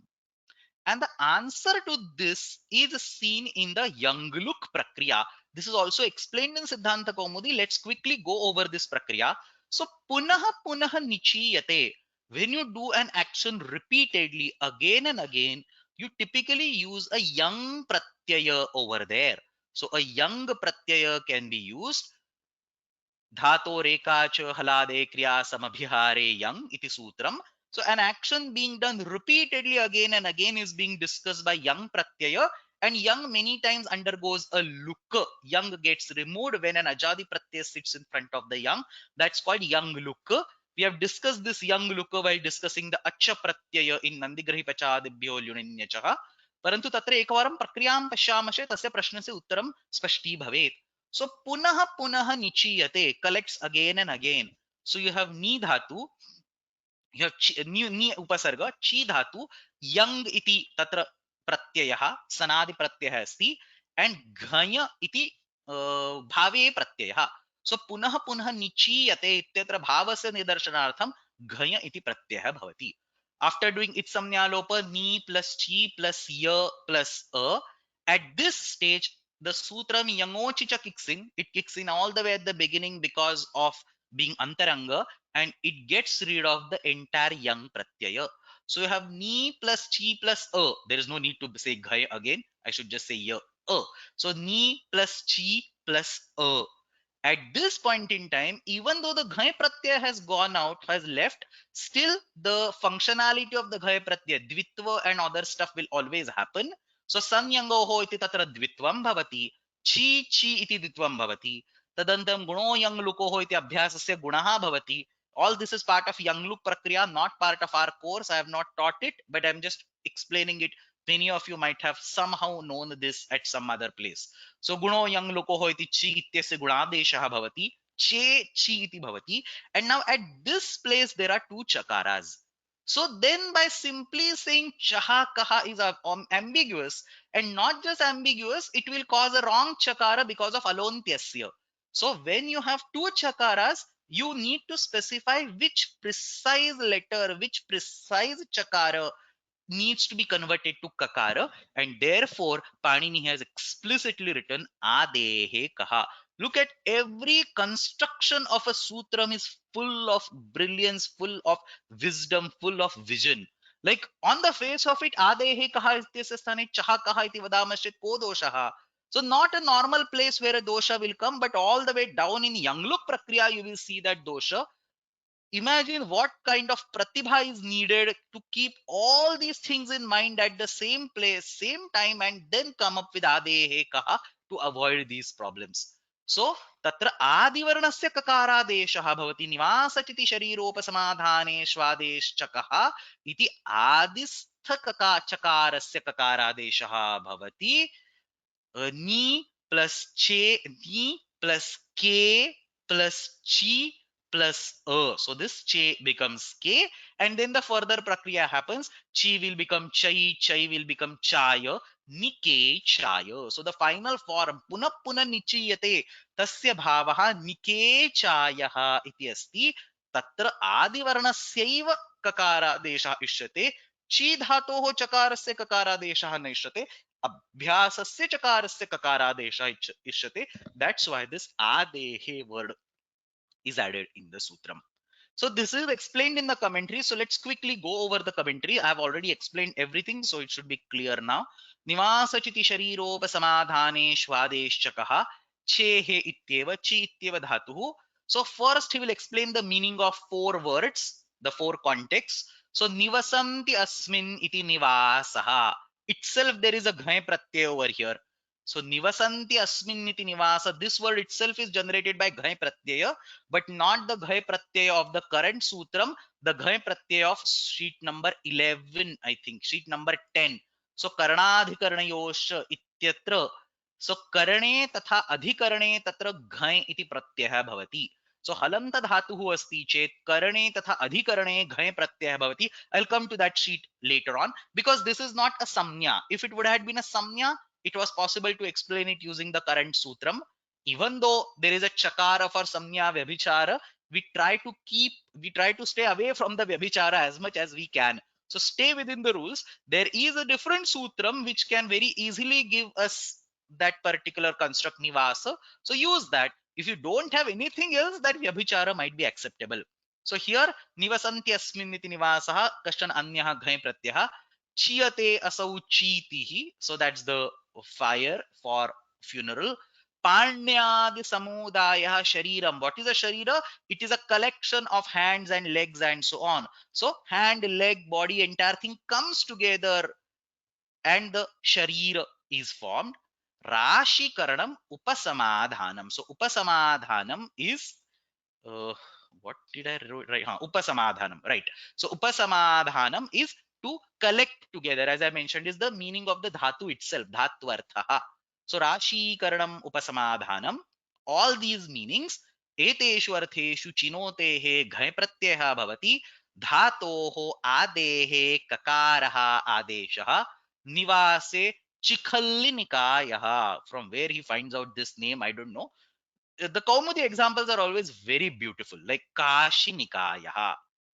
And the answer to this is seen in the Young-Look Prakriya. This is also explained in Siddhanta Kaumudi. Let's quickly go over this Prakriya. So, punah punah nichiyate. When you do an action repeatedly again and again, you typically use a young pratyaya over there. So, a young pratyaya can be used. Dhato reka cha halade kriya samabhihare yang iti sutram. So an action being done repeatedly again and again is being discussed by yang pratyaya, and yang many times undergoes a lukka. Yang gets removed when an ajadi pratyaya sits in front of the yang. That's called yang lukka. We have discussed this yang lukka while discussing the acha pratyaya in nandigrahi pachadibhyo lyuninyachah. परंतु तत्र एकवारं प्रक्रियां पश्यामश्चेत् तस्य प्रश्नस्य उत्तरं स्पष्टी भवेत्. So punah punah nichiyate, collects again and again. So you have ni dhatu, you have ni upasarga, chi dhatu, yang iti tatra pratyayah, sanadi pratyayah asti, and ghaya iti bhave pratyayah. So punah punah nichiyate ityatra bhavasya nidarshanartham ghaya iti pratyayah bhavati. After doing it samnyalopa, ni plus chi plus ya plus a, at this stage the sutram yangochicha kicks in. It kicks in all the way at the beginning because of being antaranga, and it gets rid of the entire yang pratyaya. So you have ni plus chi plus a. There is no need to say ghai again. I should just say ya a. So ni plus chi plus a. At this point in time, even though the ghai pratyaya has gone out, has left, still the functionality of the ghai pratyaya, dvitva and other stuff will always happen. So sanyangoho iti tatra dvitvam bhavati, chi chi iti dvitvam bhavati, tadantam guno yang lukoho iti abhyasasya gunaha bhavati. All this is part of yang luk prakriya, not part of our course. I have not taught it, but I'm just explaining it. Many of you might have somehow known this at some other place. So guno yang lokoho iti chi ityasya gunadeshah bhavati, che chi iti bhavati, and now at this place there are two chakaras. So then by simply saying chaha kaha is ambiguous, and not just ambiguous, it will cause a wrong chakara because of alontyasya. So when you have two chakaras, you need to specify which precise letter, which precise chakara needs to be converted to kakara, and therefore Panini has explicitly written adehe kaha. Look at every construction of a sutram is full of brilliance, full of wisdom, full of vision. Like on the face of it, adehe kaha ityasya sthane chaha kaha iti vadamashchit ko doshaha. So not a normal place where a dosha will come, but all the way down in Yangluk Prakriya, you will see that dosha. Imagine what kind of pratibha is needed to keep all these things in mind at the same place, same time, and then come up with adehe kaha to avoid these problems. So tatra adivarnasya kakaradeshah bhavati nivasachiti shariropasamaadhane shvadesh iti adistha chakarasya kakaradeshah bhavati. Ni plus che, ni plus k plus chi plus a. So this che becomes k, and then the further prakriya happens. Chi will become chai, chai will become chaya, nike chaya. So the final form punah punah nichiyate tasya bhavaha nike chayah iti asti. Tatra adivarnasyaiva kakara desha ishyate. Chi dhatoh chakarasya kakara desha न इष्यते. Abhyasasya chakarasya kakaradesha ishyate. That's why this adehe word is added in the sutram. So this is explained in the commentary. So let's quickly go over the commentary. I have already explained everything, so it should be clear now. Nivasachiti shariropasamadhane shvadesh chehe ityeva chi ityeva dhatuhu. So first he will explain the meaning of four words, the four contexts. So nivasanti asmin iti nivasaha. itself there is a ghai pratyay over here. So nivasanti asminniti nivasa, this word itself is generated by ghai pratyaya, but not the ghai pratyaya of the current sutram, the ghai pratyaya of sheet number 11, I think, sheet number 10. So karnadhikaranayosh ityatra. So karane तथा अधिकरणे तत्र घञ् इति प्रत्ययः भवति. So halanta dhatuः अस्ति चेत् करणे तथा अधिकरणे घञ् प्रत्ययः भवति. I'll come to that sheet later on, because this is not a samnya. If it would have been a samnya, it was possible to explain it using the current sutram. Even though there is a chakara for samnya vyabhichara, we try to stay away from the vyabhichara as much as we can. So stay within the rules. There is a different sutram which can very easily give us that particular construct nivasa. So use that. If you don't have anything else, that vyabhichara might be acceptable. So here nivasanti asmin iti nivasah kashtan anyah ghai pratyah chiyate asau chitihi. So that's the fire for funeral. Panyadi samudaya shariram. What is a sharira? It is a collection of hands and legs and so on. So hand, leg, body, entire thing comes together and the sharira is formed. Rashi karanam upasamadhanam. So upasamadhanam is uh, what did I write? Upasamadhanam, right? So upasamadhanam is to collect together, as I mentioned, is the meaning of the dhatu itself, dhatvartha. So rashi karanam upasamadhanam, all these meanings, eteshu artheshu chinotehe ghai pratyaya bhavati, dhatoho adehe kakaraha adeshaha nivase chikhallinikayah. From where he finds out this name, I don't know. The Kaumudi examples are always very beautiful, like Kashi Nikaya.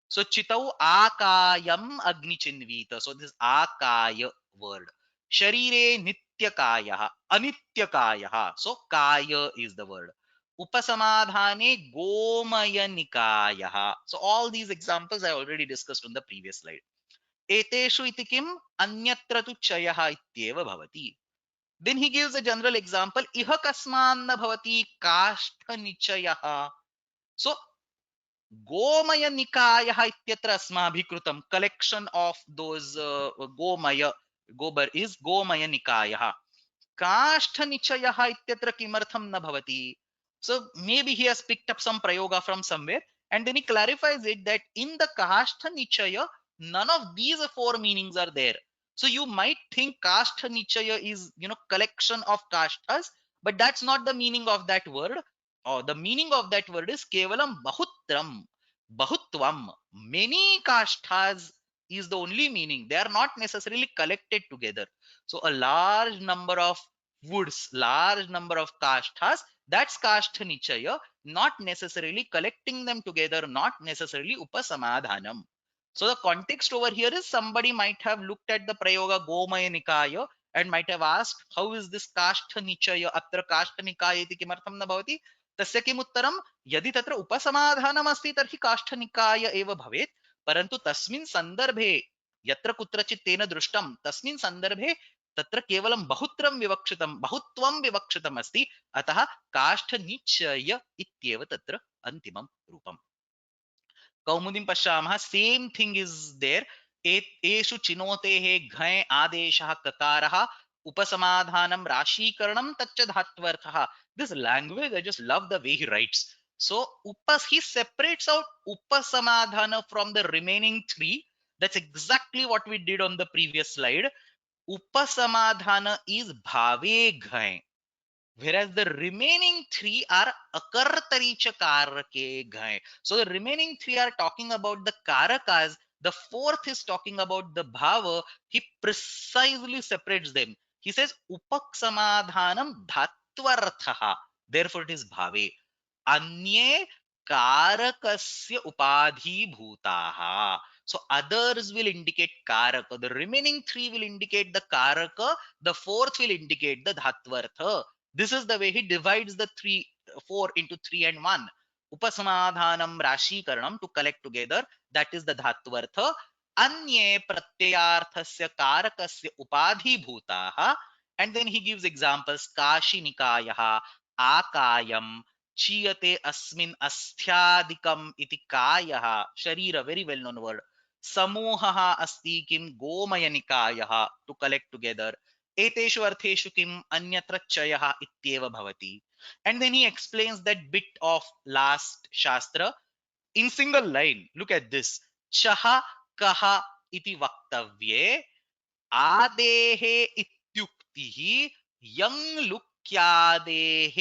So Chitau Akayam Agni Chinvita. So this Akaya word. Sharire Nityakaya, Anityakaya. So Kaya is the word. Upasamadhane Gomaya Nikaya. So all these examples I already discussed on the previous slide. Eteshu itikim anyatra tu chayaha ityeva bhavati. Then he gives a general example. Iha kasman na bhavati kashtha nichayaha. So Gomaya Nikaya ityatra asmabhikrutam. Collection of those Gomaya. Gobar is Gomaya Nikaya. Kashtha nichayaha ityatra kimartham na bhavati. So maybe he has picked up some prayoga from somewhere, and then he clarifies it that in the kashtha nichaya, none of these four meanings are there. So you might think kashtha nichaya is, collection of kashtas, but that's not the meaning of that word. Or the meaning of that word is kevalam bahutram, bahutvam. Many kashtas is the only meaning. They are not necessarily collected together. So a large number of woods, large number of kashtas, that's kashtha nichaya, not necessarily collecting them together, not necessarily upasamadhanam. So the context over here is somebody might have looked at the prayoga Gomaya Nikaya and might have asked, how is this kashtha nichaya atra kashtha nikaya iti kimartham na bhavati? तस्य किम् उत्तरं, यदि तत्र उपसमाधानम् अस्ति तर्हि काष्ठनिकाय एव भवेत्, परन्तु तस्मिन् सन्दर्भे यत्र कुत्रचित् तेन दृष्टं तस्मिन् सन्दर्भे तत्र केवलं बहुत्रं विवक्षितं, बहुत्वं विवक्षितम् अस्ति, अतः काष्ठनिचय इत्येव तत्र अन्तिमं रूपम्. कौमुदीं पश्यामः, सेम् थिंग इज देयर. एषु चिनोतेः घञ् आदेशः ककारः उपसमाधानं राशीकरणं तच्च धात्वर्थः. This language, I just love the way he writes. So he separates out upasamadhana from the remaining three. That's exactly what we did on the previous slide. Upasamadhana is bhave ghai, whereas the remaining three are akartaricha karake ghai. So the remaining three are talking about the karakas. The fourth is talking about the bhava. He precisely separates them. He says upaksamadhanam dhatvarthaha, therefore it is bhave. Anye karakasya upadhi bhutaha. So others will indicate karaka, the remaining three will indicate the karaka, the fourth will indicate the dhatvartha. This is the way he divides the four into 3 and 1. Upasamadhanam rashikaranam, to collect together, that is the dhatvartha. Anye pratyayarthasya karakasya upadhi bhutaha. And then he gives examples: kashi nikayaha, akayam, chiyate asmin asthyadikam iti kayaha. Sharira, very well known word. समूहः अस्ति किं गोमयनिकायः to collect together एतेषु अर्थेषु किम् अन्यत्र चयः इत्येव भवति and then he explains that bit of last shastra in single line. Look at this. Chaha kaha iti vaktavye आदेहे इत्युक्तिः यं लुक्यादेः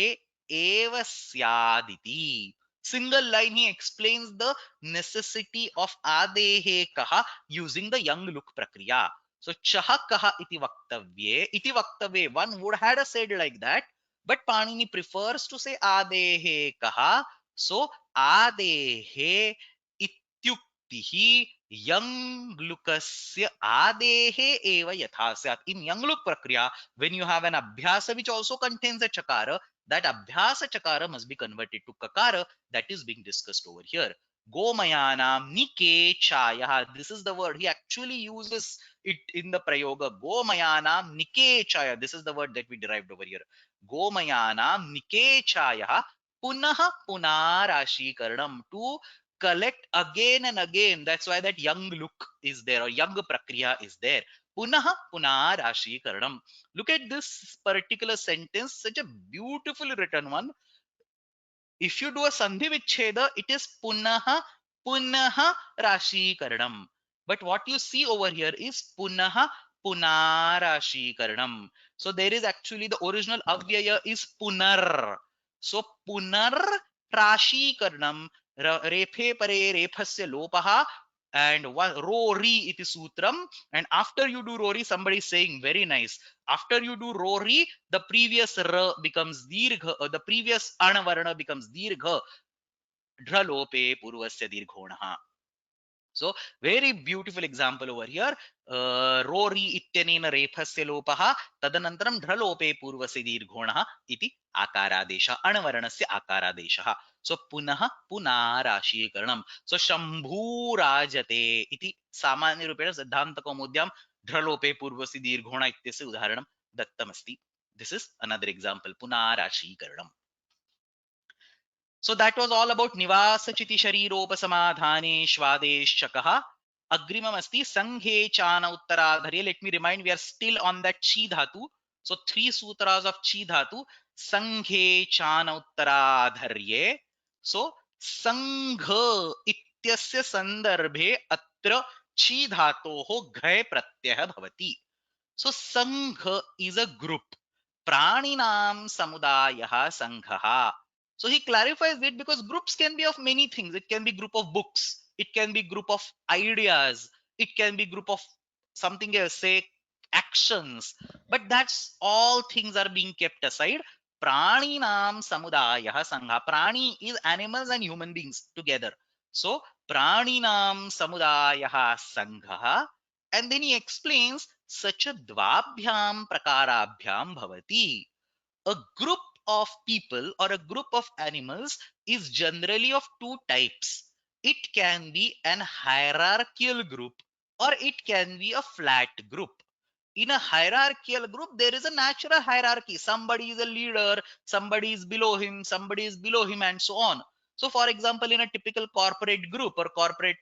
एव स्यादिति. Single line he explains the necessity of adehe kaha using the young look prakriya. So chaha kaha iti vaktavye one would had said like that, but Panini prefers to say adehe kaha. So adehe ityuktihi young lukasya adehe eva yatha syat. In young look prakriya, when you have an abhyasa which also contains a chakara, that abhyasa chakara must be converted to kakara. That is being discussed over here. Gomayanam nike chaya. This is the word he actually uses it in the prayoga. Gomayanam nike chaya. This is the word that we derived over here. Gomayanam nike chaya punaha punarashi karanam, to collect again and again. That's why that young look is there, or young prakriya is there. Punaha punarashi karanam. Look at this particular sentence, such a beautifully written one. If you do a sandhi vicheda, it is punaha punaha rashi karanam. But what you see over here is punaha punarashi karanam. So there is actually the original avyaya is punar. So punar rashi karanam, rephe pare rephasya lopaha, and rori iti sutram. And after you do rori, somebody is saying very nice, after you do rori, the previous r becomes dirgha, the previous anavarna becomes dirgha, dhralope purvasya dirghonah. So very beautiful example over here. Rori ityanena rephasya lopaha tadanantaram dhralope purvasya dirghonah iti akaradesha, anavarnasya akaradesha. So punaha punarashikaranam. So shambhu rajate iti सामान्य रूपेण सिद्धांत कौमुद्याम ढ्रलोपे पूर्वस्य दीर्घोण इत्यस्य उदाहरणं दत्तमस्ति. This is another example, punarashikaranam. So that was all about nivasachiti shariropasamaadhane shvadeshakah. Agrimam asti sanghe chana uttaradharye. Let me remind, we are still on that chi dhatu. So 3 sutras of chi dhatu. Sanghe chana uttaradharye. So sangha ityasya sandarbhe atra chi dhatoho ghai pratyah bhavati. So sangha is a group. Praninam samudayah sanghaha. So he clarifies it because groups can be of many things. It can be group of books. It can be group of ideas. It can be group of something else, say actions. But that's all things are being kept aside. Praninam samudayah sangha. Prani is animals and human beings together. So praninam samudayah sangha. And then he explains such a dvabhyam prakarabhyam bhavati. A group of people or a group of animals is generally of two types. It can be an hierarchical group or it can be a flat group. In a hierarchical group, there is a natural hierarchy. Somebody is a leader, somebody is below him, somebody is below him, and so on. So, for example, in a typical corporate group or corporate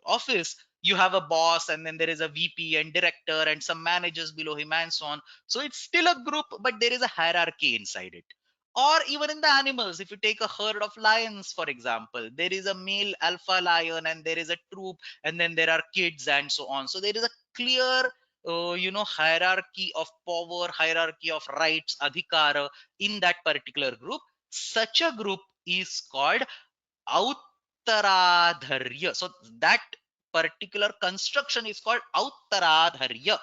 office, you have a boss, and then there is a VP and director and some managers below him, and so on. So, it's still a group, but there is a hierarchy inside it. Or even in the animals, if you take a herd of lions, for example, there is a male alpha lion and there is a troop, and then there are kids and so on. So, there is a clear hierarchy of power, hierarchy of rights, adhikara in that particular group. Such a group is called Auttaradharya. So that particular construction is called Auttaradharya.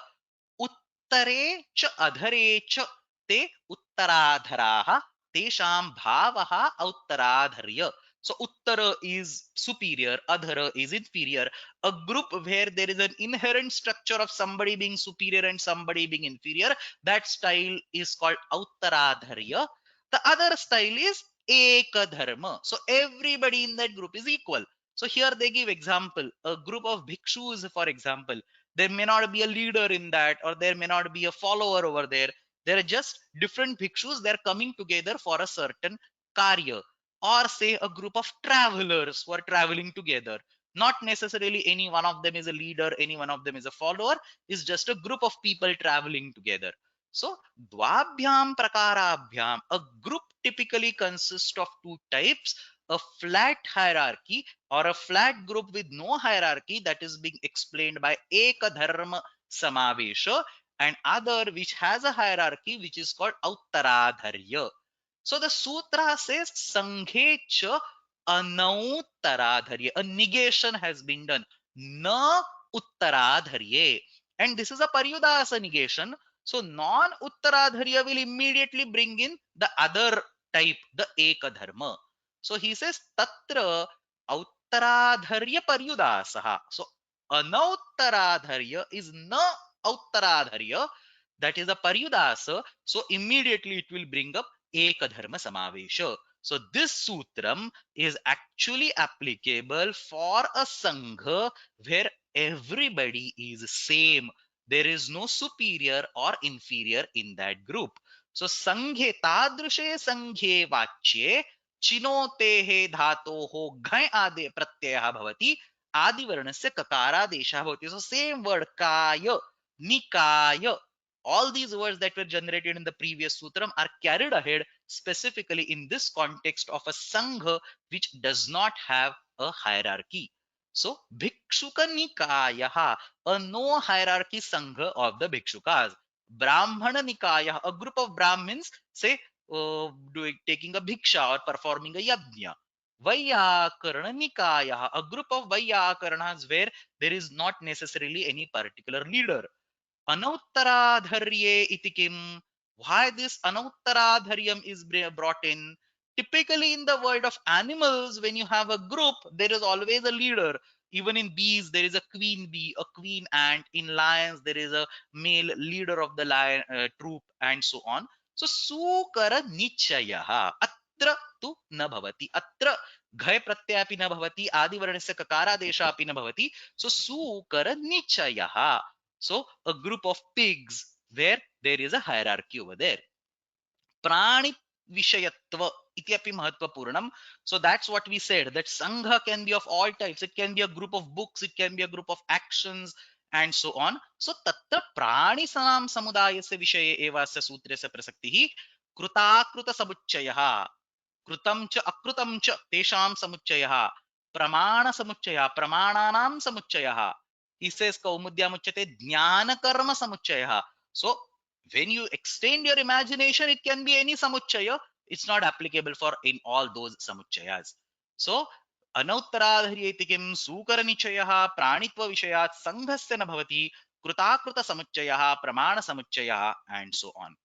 Uttare cha adhare cha te uttaradharaha tesham bhavaha Auttaradharya. So Uttara is superior, Adhara is inferior. A group where there is an inherent structure of somebody being superior and somebody being inferior, that style is called Auttaradharya. The other style is Ekadharma. So everybody in that group is equal. So here they give example, a group of bhikshus, for example, there may not be a leader in that, or there may not be a follower over there. There are just different bhikshus. They're coming together for a certain karya. Or say a group of travelers who are traveling together. Not necessarily any one of them is a leader, any one of them is a follower, is just a group of people traveling together. So dvabhyam prakarabhyam, a group typically consists of two types: a flat hierarchy or a flat group with no hierarchy, that is being explained by ekadharma samavesha, and other which has a hierarchy, which is called auttaradharya. So the sutra says sanghe cha anauttaradharya. A negation has been done. Na uttaradharye. And this is a paryudasa negation. So non-uttaradharya will immediately bring in the other type, the ekadharma. So he says tatra auttaradharya paryudasaha. So anauttaradharya is na auttaradharya. That is a paryudasa. So immediately it will bring up ekadharma samavesha. So this sutram is actually applicable for a sangha where everybody is same. There is no superior or inferior in that group. So sanghe tadrushe sanghe vachye चिनोतेः धातोः घञ् आदि प्रत्ययः भवति आदिवर्णस्य ककारादेशः भवति. So same word kaya, nikaya, all these words that were generated in the previous sutram are carried ahead specifically in this context of a sangha which does not have a hierarchy. So bhikshuka nikaya, a no hierarchy sangha of the bhikshukas. Brahmana nikaya, a group of brahmins, say taking a bhiksha or performing a yajna. Vaiyakarana nikaya, a group of Vaiyakaranas where there is not necessarily any particular leader. Anauttaradharye iti kim? Why this anauttaradharyam is brought in? Typically, in the world of animals, when you have a group, there is always a leader. Even in bees, there is a queen bee, a queen ant. In lions, there is a male leader of the lion troop, and so on. So, sukara nichayaha. Atra tu na bhavati. Atra घय प्रत्ययापि न भवति आदिवर्णस्य ककारादेशापि न भवति. So, sukara nichayaha. So a group of pigs where there is a hierarchy over there. Prani vishayatva iti api mahatvapuranam. So that's what we said, that sangha can be of all types. It can be a group of books, it can be a group of actions, and so on. So tatra prani sanam samudayasya vishaye evasya sutrasya prasaktihi कृताकृत समुच्चयः कृतं च अकृतं च तेषां समुच्चयः प्रमाण समुच्चयः प्रमाणानां समुच्चयः. He says कौमुद्यामुच्यते ज्ञान कर्म समुच्चयः. So when you extend your imagination, it can be any samuchaya. It's not applicable for in all those samuchayas. So अनौत्तराधर्येति किं सूकरनिचयः प्राणित्व विषयात् संघस्य न भवति कृताकृत समुच्चयः प्रमाण समुच्चयः and so on.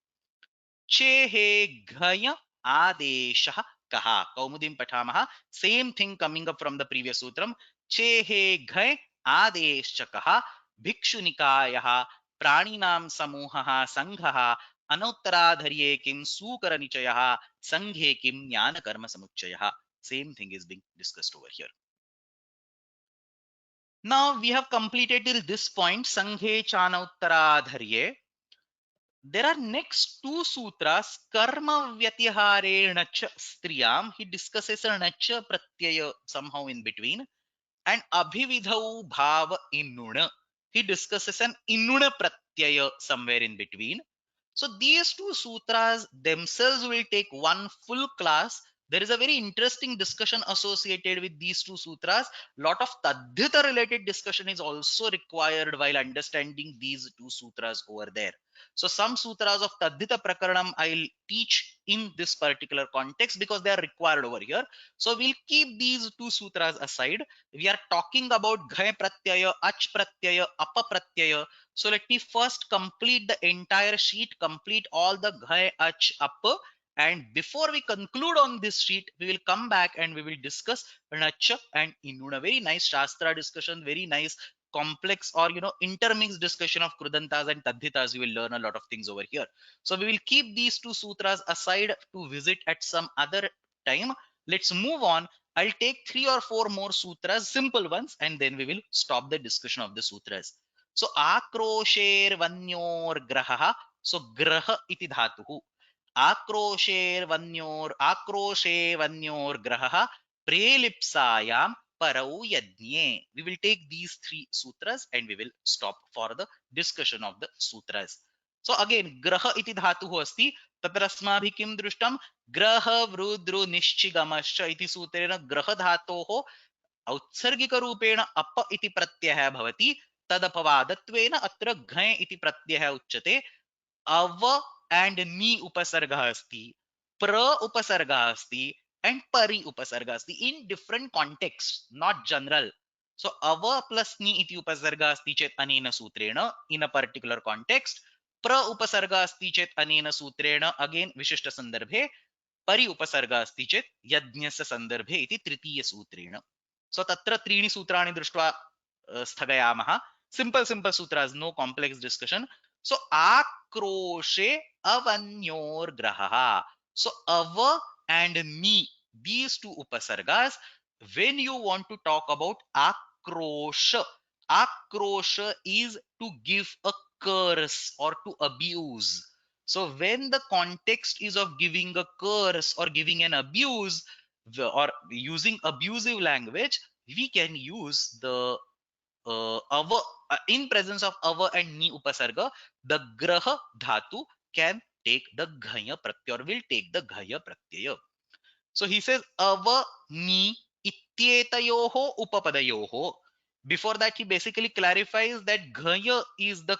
चेहे घय आदेशः कः. कौमुदीं पठामः. Same thing coming up from the previous sutram. चेहे घय आदेशः कः. भिक्षुनिकायः प्राणिनां समूहः संघः अनौत्तराधर्ये किं सूकरनिचयः संघे किं ज्ञानकर्मसमुच्चयः. Same thing is being discussed over here. Now we have completed till this point संघे चानौत्तराधर्ये. There are next two sutras, karma vyatiharena cha striyam. He discusses a nacha pratyaya somehow in between, and abhividhau bhava innuna. He discusses an innuna pratyaya somewhere in between. So these two sutras themselves will take one full class. There is a very interesting discussion associated with these two sutras. Lot of tadhita related discussion is also required while understanding these two sutras over there. So some sutras of tadhita prakaranam I'll teach in this particular context because they are required over here. So we'll keep these two sutras aside. We are talking about ghaya pratyaya, ach pratyaya, apa pratyaya. So let me first complete the entire sheet, complete all the ghai, ach, appa, and before we conclude on this sheet, we will come back and we will discuss nacha and inuna. Very nice shastra discussion, very nice complex or intermixed discussion of krudantas and tadhitas. You will learn a lot of things over here. So we will keep these two sutras aside to visit at some other time. Let's move on. I'll take 3 or 4 more sutras, simple ones, and then we will stop the discussion of the sutras. So आक्रोशेर्वन्योर्ग्रहः. So ग्रह इति धातुः. आक्रोशे वन्योर्ग्रहः प्रेलिप्सायां parau yajne. We will take these three sutras and we will stop for the discussion of the sutras. So again, graha iti dhatuh asti. तत्र अस्माभिः किं दृष्टं ग्रह वृद्रु निश्चिगमश्च इति सूत्रेण ग्रह धातोः औत्सर्गिकरूपेण अप इति प्रत्ययः भवति तदपवादत्वेन अत्र घञ् इति प्रत्ययः उच्यते अव एंड नी उपसर्गः अस्ति प्र उपसर्गः अस्ति एंड परि उपसर्गः अस्ति in different context not general so अव प्लस नी इति उपसर्गः अस्ति चेत् अनेन सूत्रेण इन अ पर्टिकुलर कॉन्टेक्स्ट प्र उपसर्गः अस्ति चेत् अनेन सूत्रेण अगेन विशिष्ट संदर्भे परि उपसर्गः अस्ति चेत् यज्ञस्य संदर्भे इति तृतीय सूत्रेण सो तत्र त्रीणि सूत्राणि दृष्ट्वा स्थगयामः सिंपल सिंपल सूत्रास् नो कॉम्प्लेक्स डिस्कशन सो आक्रोशे अवन्योर्ग्रहः so ava and ni these two upasargas when you want to talk about akrosha akrosha is to give a curse or to abuse so when the context is of giving a curse or giving an abuse or using abusive language we can use the ava in presence of ava and ni upasarga the graha dhatu can take the ghaya pratyaya or will take the ghaya pratyaya so he says ava ni ityetayoho upapadayoho before that he basically clarifies that ghaya is the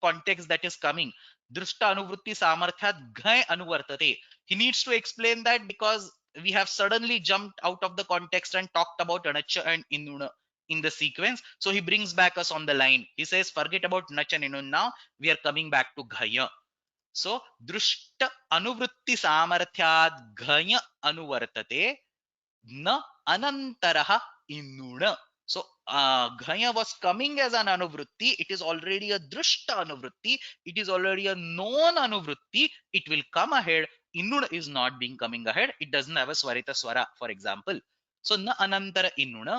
context that is coming drishta anuvritti samarthyat ghai anuvartate he needs to explain that because we have suddenly jumped out of the context and talked about anacha and inuna in the sequence so he brings back us on the line he says forget about nach and inun now we are coming back to ghaya so drishta anuvritti samarthyat ghaya anuvartate na anantaraha innuna so ghaya was coming as an anuvritti it is already a drishta anuvritti it is already a known anuvritti it will come ahead innuna is not being coming ahead it doesn't have a swarita swara for example so na anantara innuna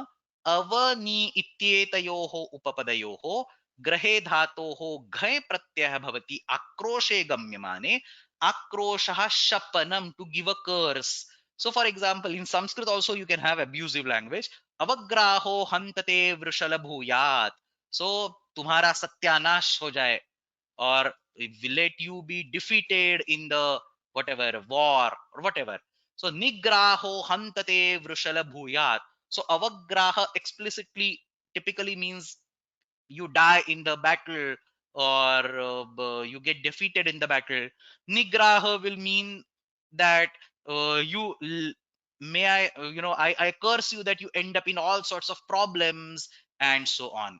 avani ityetayoho upapadayoho ग्रहे धातोः घय प्रत्ययः भवति आक्रोशे गम्यमाने आक्रोशः शपनम to give a curse so for example in sanskrit also you can have abusive language avagraho hantate vrushala bhuyat so तुम्हारा सत्यानाश हो जाए or let you be defeated in the whatever war or whatever so nigraho hantate vrushala bhuyat so avagraha explicitly typically means you die in the battle or you get defeated in the battle nigraha will mean that may I I curse you that you end up in all sorts of problems and so on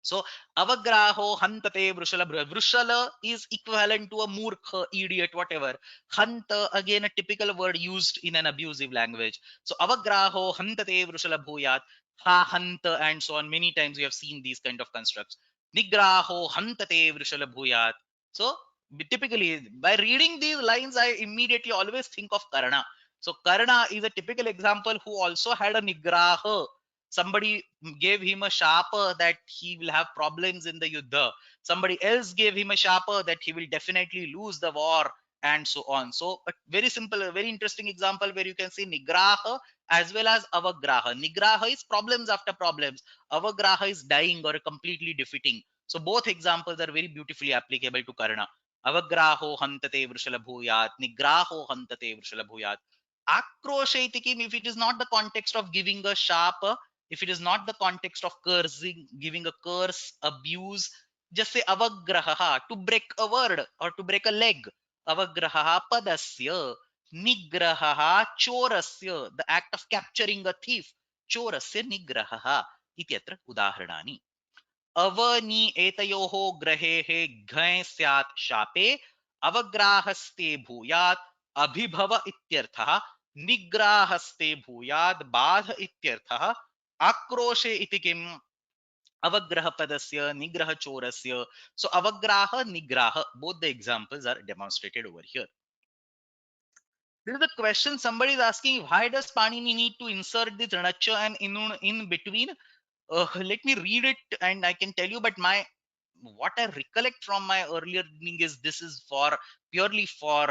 so avagraho hantate vrushala vrushala is equivalent to a murkha idiot whatever hanta again a typical word used in an abusive language so avagraho hantate vrushala bhuyat ha hanta and so on many times we have seen these kind of constructs nigraho hantate vrushala bhuyat so typically by reading these lines I immediately always think of karna so karna is a typical example who also had a nigraha somebody gave him a sharper that he will have problems in the yuddha somebody else gave him a sharper that he will definitely lose the war and so on so a very simple a very interesting example where you can see nigraha as well as avagraha nigraha is problems after problems avagraha is dying or completely defeating so both examples are very beautifully applicable to karna avagraho hantate vrushala bhuyat nigraho hantate vrushala bhuyat akrosha itikim if it is not the context of giving a sharp if it is not the context of cursing giving a curse abuse just say avagraha to break a word or to break a leg avagraha padasya nigraha chorasya the act of capturing a thief chorasya nigraha ityatra udaharanani avani etayoho grahehe घय स्यात् शापे अवग्राहस्ते भूयात् अभिभव इत्यर्थः निग्राहस्ते भूयात् बाध इत्यर्थः आक्रोशे इति किम् अवग्रह पदस्य निग्रह चोरस्य so avagraha nigraha both the examples are demonstrated over here this is the question somebody is asking why does panini need to insert this ranacha and inun in between let me read it and I can tell you but my what I recollect from my earlier reading is this is for purely for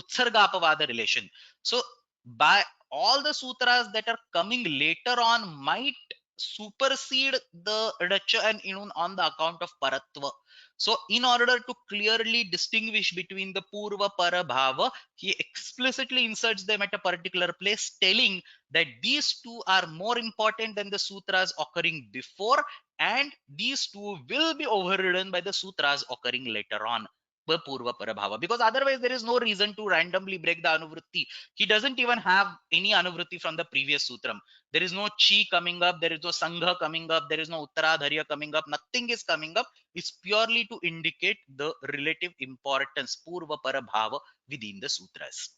utsarga apavada relation so by all the sutras that are coming later on might supersede the Racha and Inun on the account of Paratva. So, in order to clearly distinguish between the Purva Para Bhava, he explicitly inserts them at a particular place, telling that these two are more important than the sutras occurring before, and these two will be overridden by the sutras occurring later on. Purva Para Bhava, because otherwise there is no reason to randomly break the Anuvritti. He doesn't even have any Anuvritti from the previous sutram. There is no Chi coming up, there is no Sangha coming up, there is no Uttaradharya coming up, nothing is coming up. It's purely to indicate the relative importance, Purva Para Bhava, within the sutras.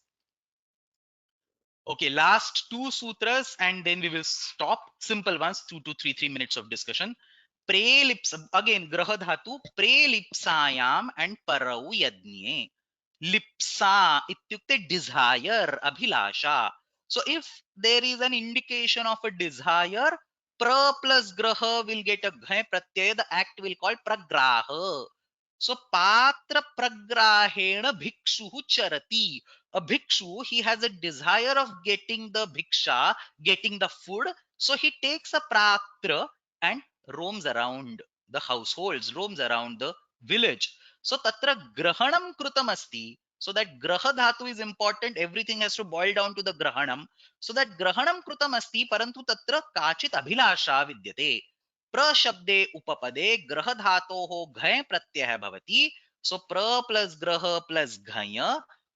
Okay, last two sutras and then we will stop. Simple ones, 2 to 3 minutes of discussion. Prelips, again, Graha Dhatu, Prelipsayam and Parau Yadnye. Lipsa ityukte desire, abhilasha. So if there is an indication of a desire, pra plus graha will get a ghai pratyaya, the act will call pragraha. So patra pragrahena bhikshu charati. A bhikshu, he has a desire of getting the bhiksha, getting the food. So he takes a patra and roams around the households, roams around the village. So tatra grahanam krutam asti. So that graha dhatu is important. Everything has to boil down to the grahanam. So that grahanam krutam asti, parantu tatra kachit abhilasha vidyate. प्रशब्दे उपपदे ग्रह धातोः घय प्रत्ययः भवति. सो प्र plus ग्रह plus घय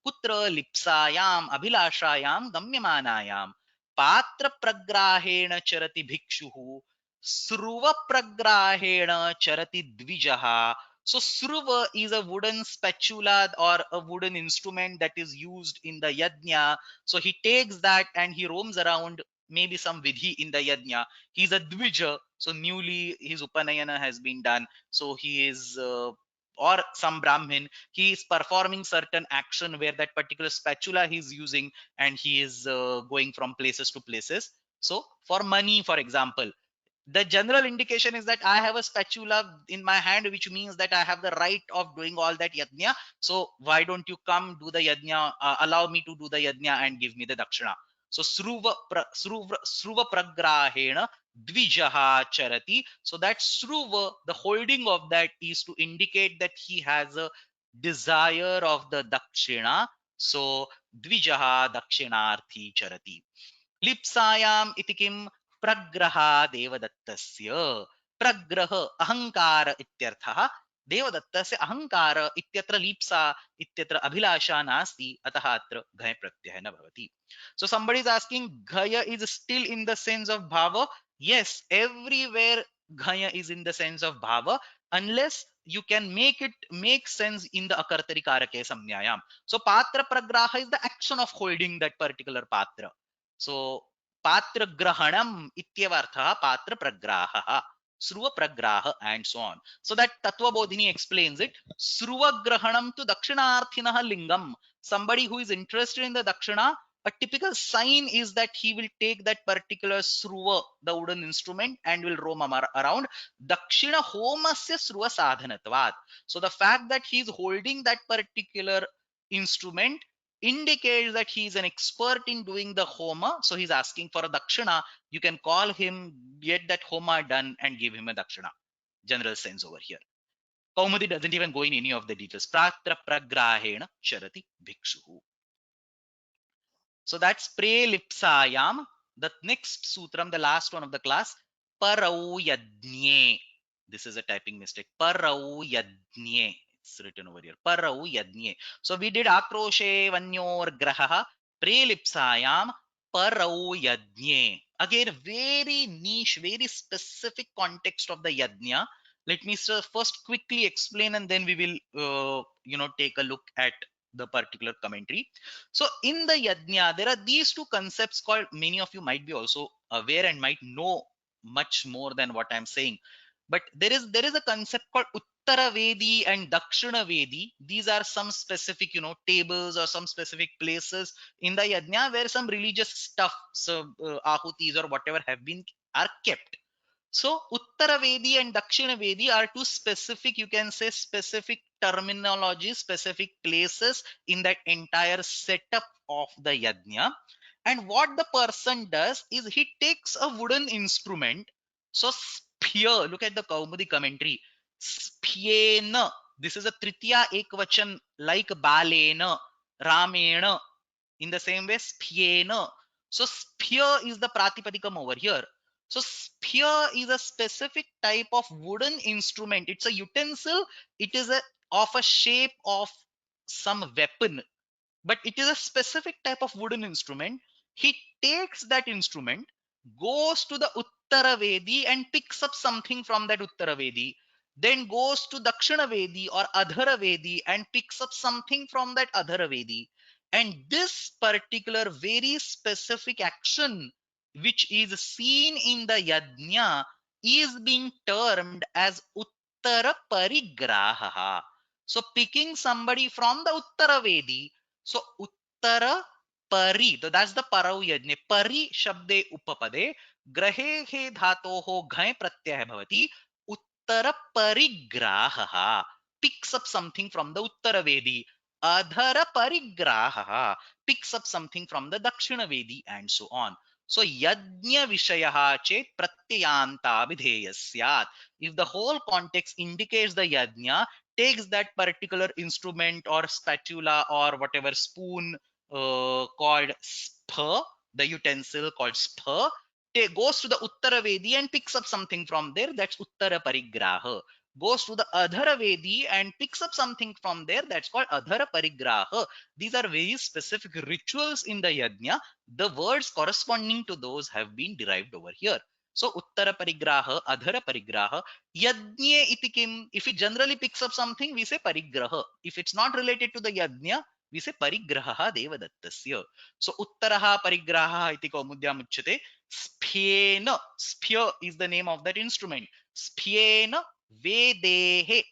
कुत्र लिप्सायाम अभिलाषायां गम्यमानायां पात्र प्रग्राहेण चरति भिक्षुः स्रुव प्रग्राहेण चरति द्विजः. So sruva is a wooden spatula or a wooden instrument that is used in the yajna. So he takes that and he roams around, maybe some vidhi in the yajna. He's a dvija, so newly his upanayana has been done. So he is or some brahmin, he is performing certain action where that particular spatula he is using, and he is going from places to places. So for money, for example, the general indication is that I have a spatula in my hand, which means that I have the right of doing all that yajna. So why don't you come do the yajna, allow me to do the yajna and give me the dakshina. So sruva pragrahena dvijaha charati. So that sruva, the holding of that is to indicate that he has a desire of the dakshina. So dvijaha dakshinarthi charati. लिप्सायाम इति किम प्रग्रहा देवदत्तस्य. प्रग्रह अहंकार इत्यर्थः. देवदत्तस्य अहंकार इत्यत्र लिप्सा इत्यत्र अभिलाषा नास्ति, अतः अत्र घय प्रत्ययः न भवति. So somebody is asking, ghaya is still in the sense of bhava? Yes, everywhere ghaya is in the sense of bhava, unless you can make it make sense in the akartari karake samnyayam. So patra pragraha is the action of holding that particular patra. So patra grahanam ityartha patra pragraha, sruva pragraha, and so on. So that Tattva Bodhini explains it. Sruva grahanam to dakshinarthinah lingam. Somebody who is interested in the dakshina, a typical sign is that he will take that particular sruva, the wooden instrument, and will roam around. Dakshina homasya sruva sadhanatvat. So the fact that he is holding that particular instrument indicates that he is an expert in doing the homa. So he's asking for a dakshina. You can call him, get that homa done, and give him a dakshina. General sense over here. Kaumudi doesn't even go in any of the details. Pratra pragrahena charati bhikshu. So that's prelipsayam. The next sutram, the last one of the class, parau yadnye. This is a typing mistake. Parau yadnye. It's written over here. Parau yadnye. So we did akroshe vanyor graha. Prelipsayam parau yadnye. Again, very niche, very specific context of the yadnya. Let me first quickly explain, and then we will, take a look at the particular commentary. So in the yajna, there are these two concepts called, many of you might be also aware and might know much more than what I'm saying. But there is a concept called Uttara Vedi and Dakshina Vedi. These are some specific, tables or some specific places in the yajna where some religious stuff, so ahutis or whatever are kept. So Uttara Vedi and Dakshina Vedi are two specific, you can say specific terminology, specific places in that entire setup of the yajna. And what the person does is he takes a wooden instrument. So spear, look at the Kaumudi commentary. Spyena. This is a Tritiya Ekvachan like Balena, Ramena. In the same way, spyena. So spear is the Pratipadikam over here. So spear is a specific type of wooden instrument. It's a utensil. It is of a shape of some weapon, but it is a specific type of wooden instrument. He takes that instrument, goes to the Uttaravedi and picks up something from that Uttaravedi, then goes to Dakshinavedi or Adharavedi and picks up something from that Adharavedi. And this particular very specific action, which is seen in the Yajna, is being termed as Uttara Parigraha. So picking somebody from the Uttaravedi, so Uttara Pari, so that's the Parau Yajne. Pari Shabde Upapade, Grahe he Dhatoho Ghai Pratyaya Bhavati, Uttara Parigraha. Picks up something from the Uttaravedi. Adhara Parigraha picks up something from the Dakshinavedi and so on. So Yajna Vishayaha Chet Pratyayanta Vidheyasyat. If the whole context indicates the Yajna, takes that particular instrument or spatula or whatever spoon called spur, the utensil called spur, goes to the Uttaravedi and picks up something from there. That's Uttara Parigraha. Goes to the Adharavedi and picks up something from there. That's called Adhara Parigraha. These are very specific rituals in the Yajna. The words corresponding to those have been derived over here. So Uttara Parigraha, Adhara Parigraha, Yajna iti kim. If it generally picks up something, we say Parigraha. If it's not related to the Yajna, we say Parigraha Devadattasya. So Uttaraha Parigraha iti Kaumudyam uchyate. Spyena. Spear is the name of that instrument. Spyena Vedehe.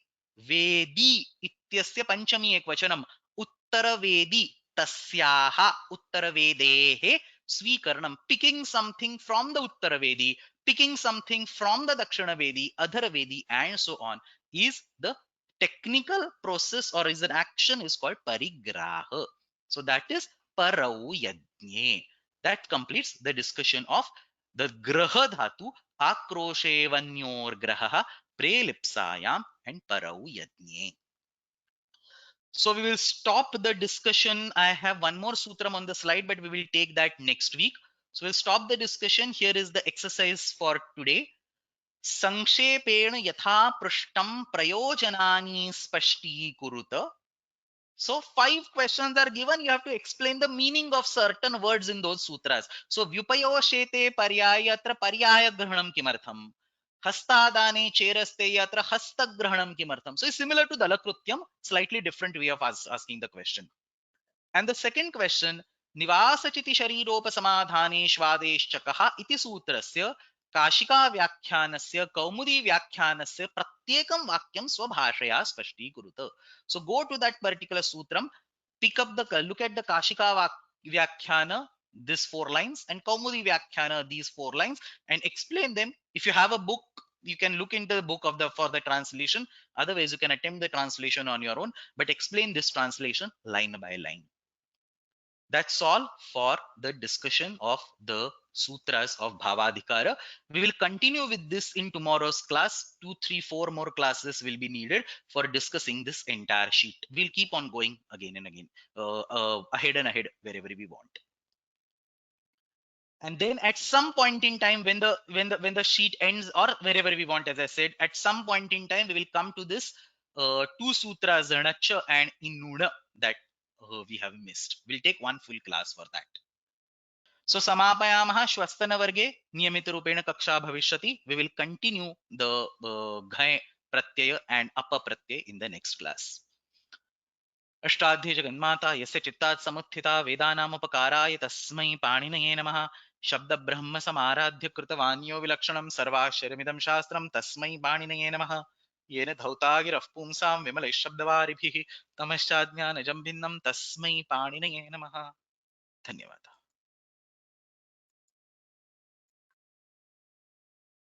Vedi ityasya panchami ekvachanam. Uttaravedi tasyaha Uttaravedehe Swikaranam. Picking something from the Uttaravedi, picking something from the Dakshinavedi, Adharavedi, and so on is the technical process or is an action is called parigraha. So that is parau yajne. That completes the discussion of the graha dhatu akroshe vanyor graha prelipsayam and parau yajne. So we will stop the discussion. I have one more sutram on the slide, but we will take that next week. So we'll stop the discussion. Here is the exercise for today. Sankshepena yatha prashtam prayojanani spashti. So 5 questions are given. You have to explain the meaning of certain words in those sutras. So vyupayoshete paryayatra paryaya grahanam kimartham. Hastadane cheraste yatra hastagrahanam kimartham. So it's similar to Dalakrutyam, slightly different way of asking the question. And the second question, Nivasachiti Shariropasamadhane Shvadesh iti sutrasya Kashika Vyakyanasya Kaumudi Vyakyanasya Pratyekam Vakyam Swabhashaya Spashti Kuruta. So go to that particular sutram, pick up the look at the Kashika Vyakhyana, these 4 lines, and Kaumudi Vyakhyana, these 4 lines, and explain them. If you have a book, you can look into the book of the for the translation. Otherwise, you can attempt the translation on your own, but explain this translation line by line. That's all for the discussion of the sutras of Bhavadhikara. We will continue with this in tomorrow's class. 2, 3, 4 more classes will be needed for discussing this entire sheet. We'll keep on going again and again, ahead and ahead wherever we want. And then at some point in time, when the sheet ends or wherever we want, as I said, at some point in time, we will come to this 2 sutras, Zanacha and Inuna, that we have missed. We'll take one full class for that. So samapayamah shwastana niyamita rupena kaksha bhavishati. We will continue the ghai pratyaya and apa pratyaya in the next class. अष्टाध्य जगन्माता यस्य चित्तात् समुत्थिता वेदानामुपकाराय तस्मै पाणिनये नमः. शब्द ब्रह्म समाराध्य कृतवान्यो विलक्षणं सर्वाक्षरमिदं शास्त्रं तस्मै पाणिनये नमः. येन धौतागिरः पुंसां विमलैः शब्दवारिभिः तमश्चाज्ञानजं भिन्नं तस्मै पाणिनये नमः. धन्यवादः.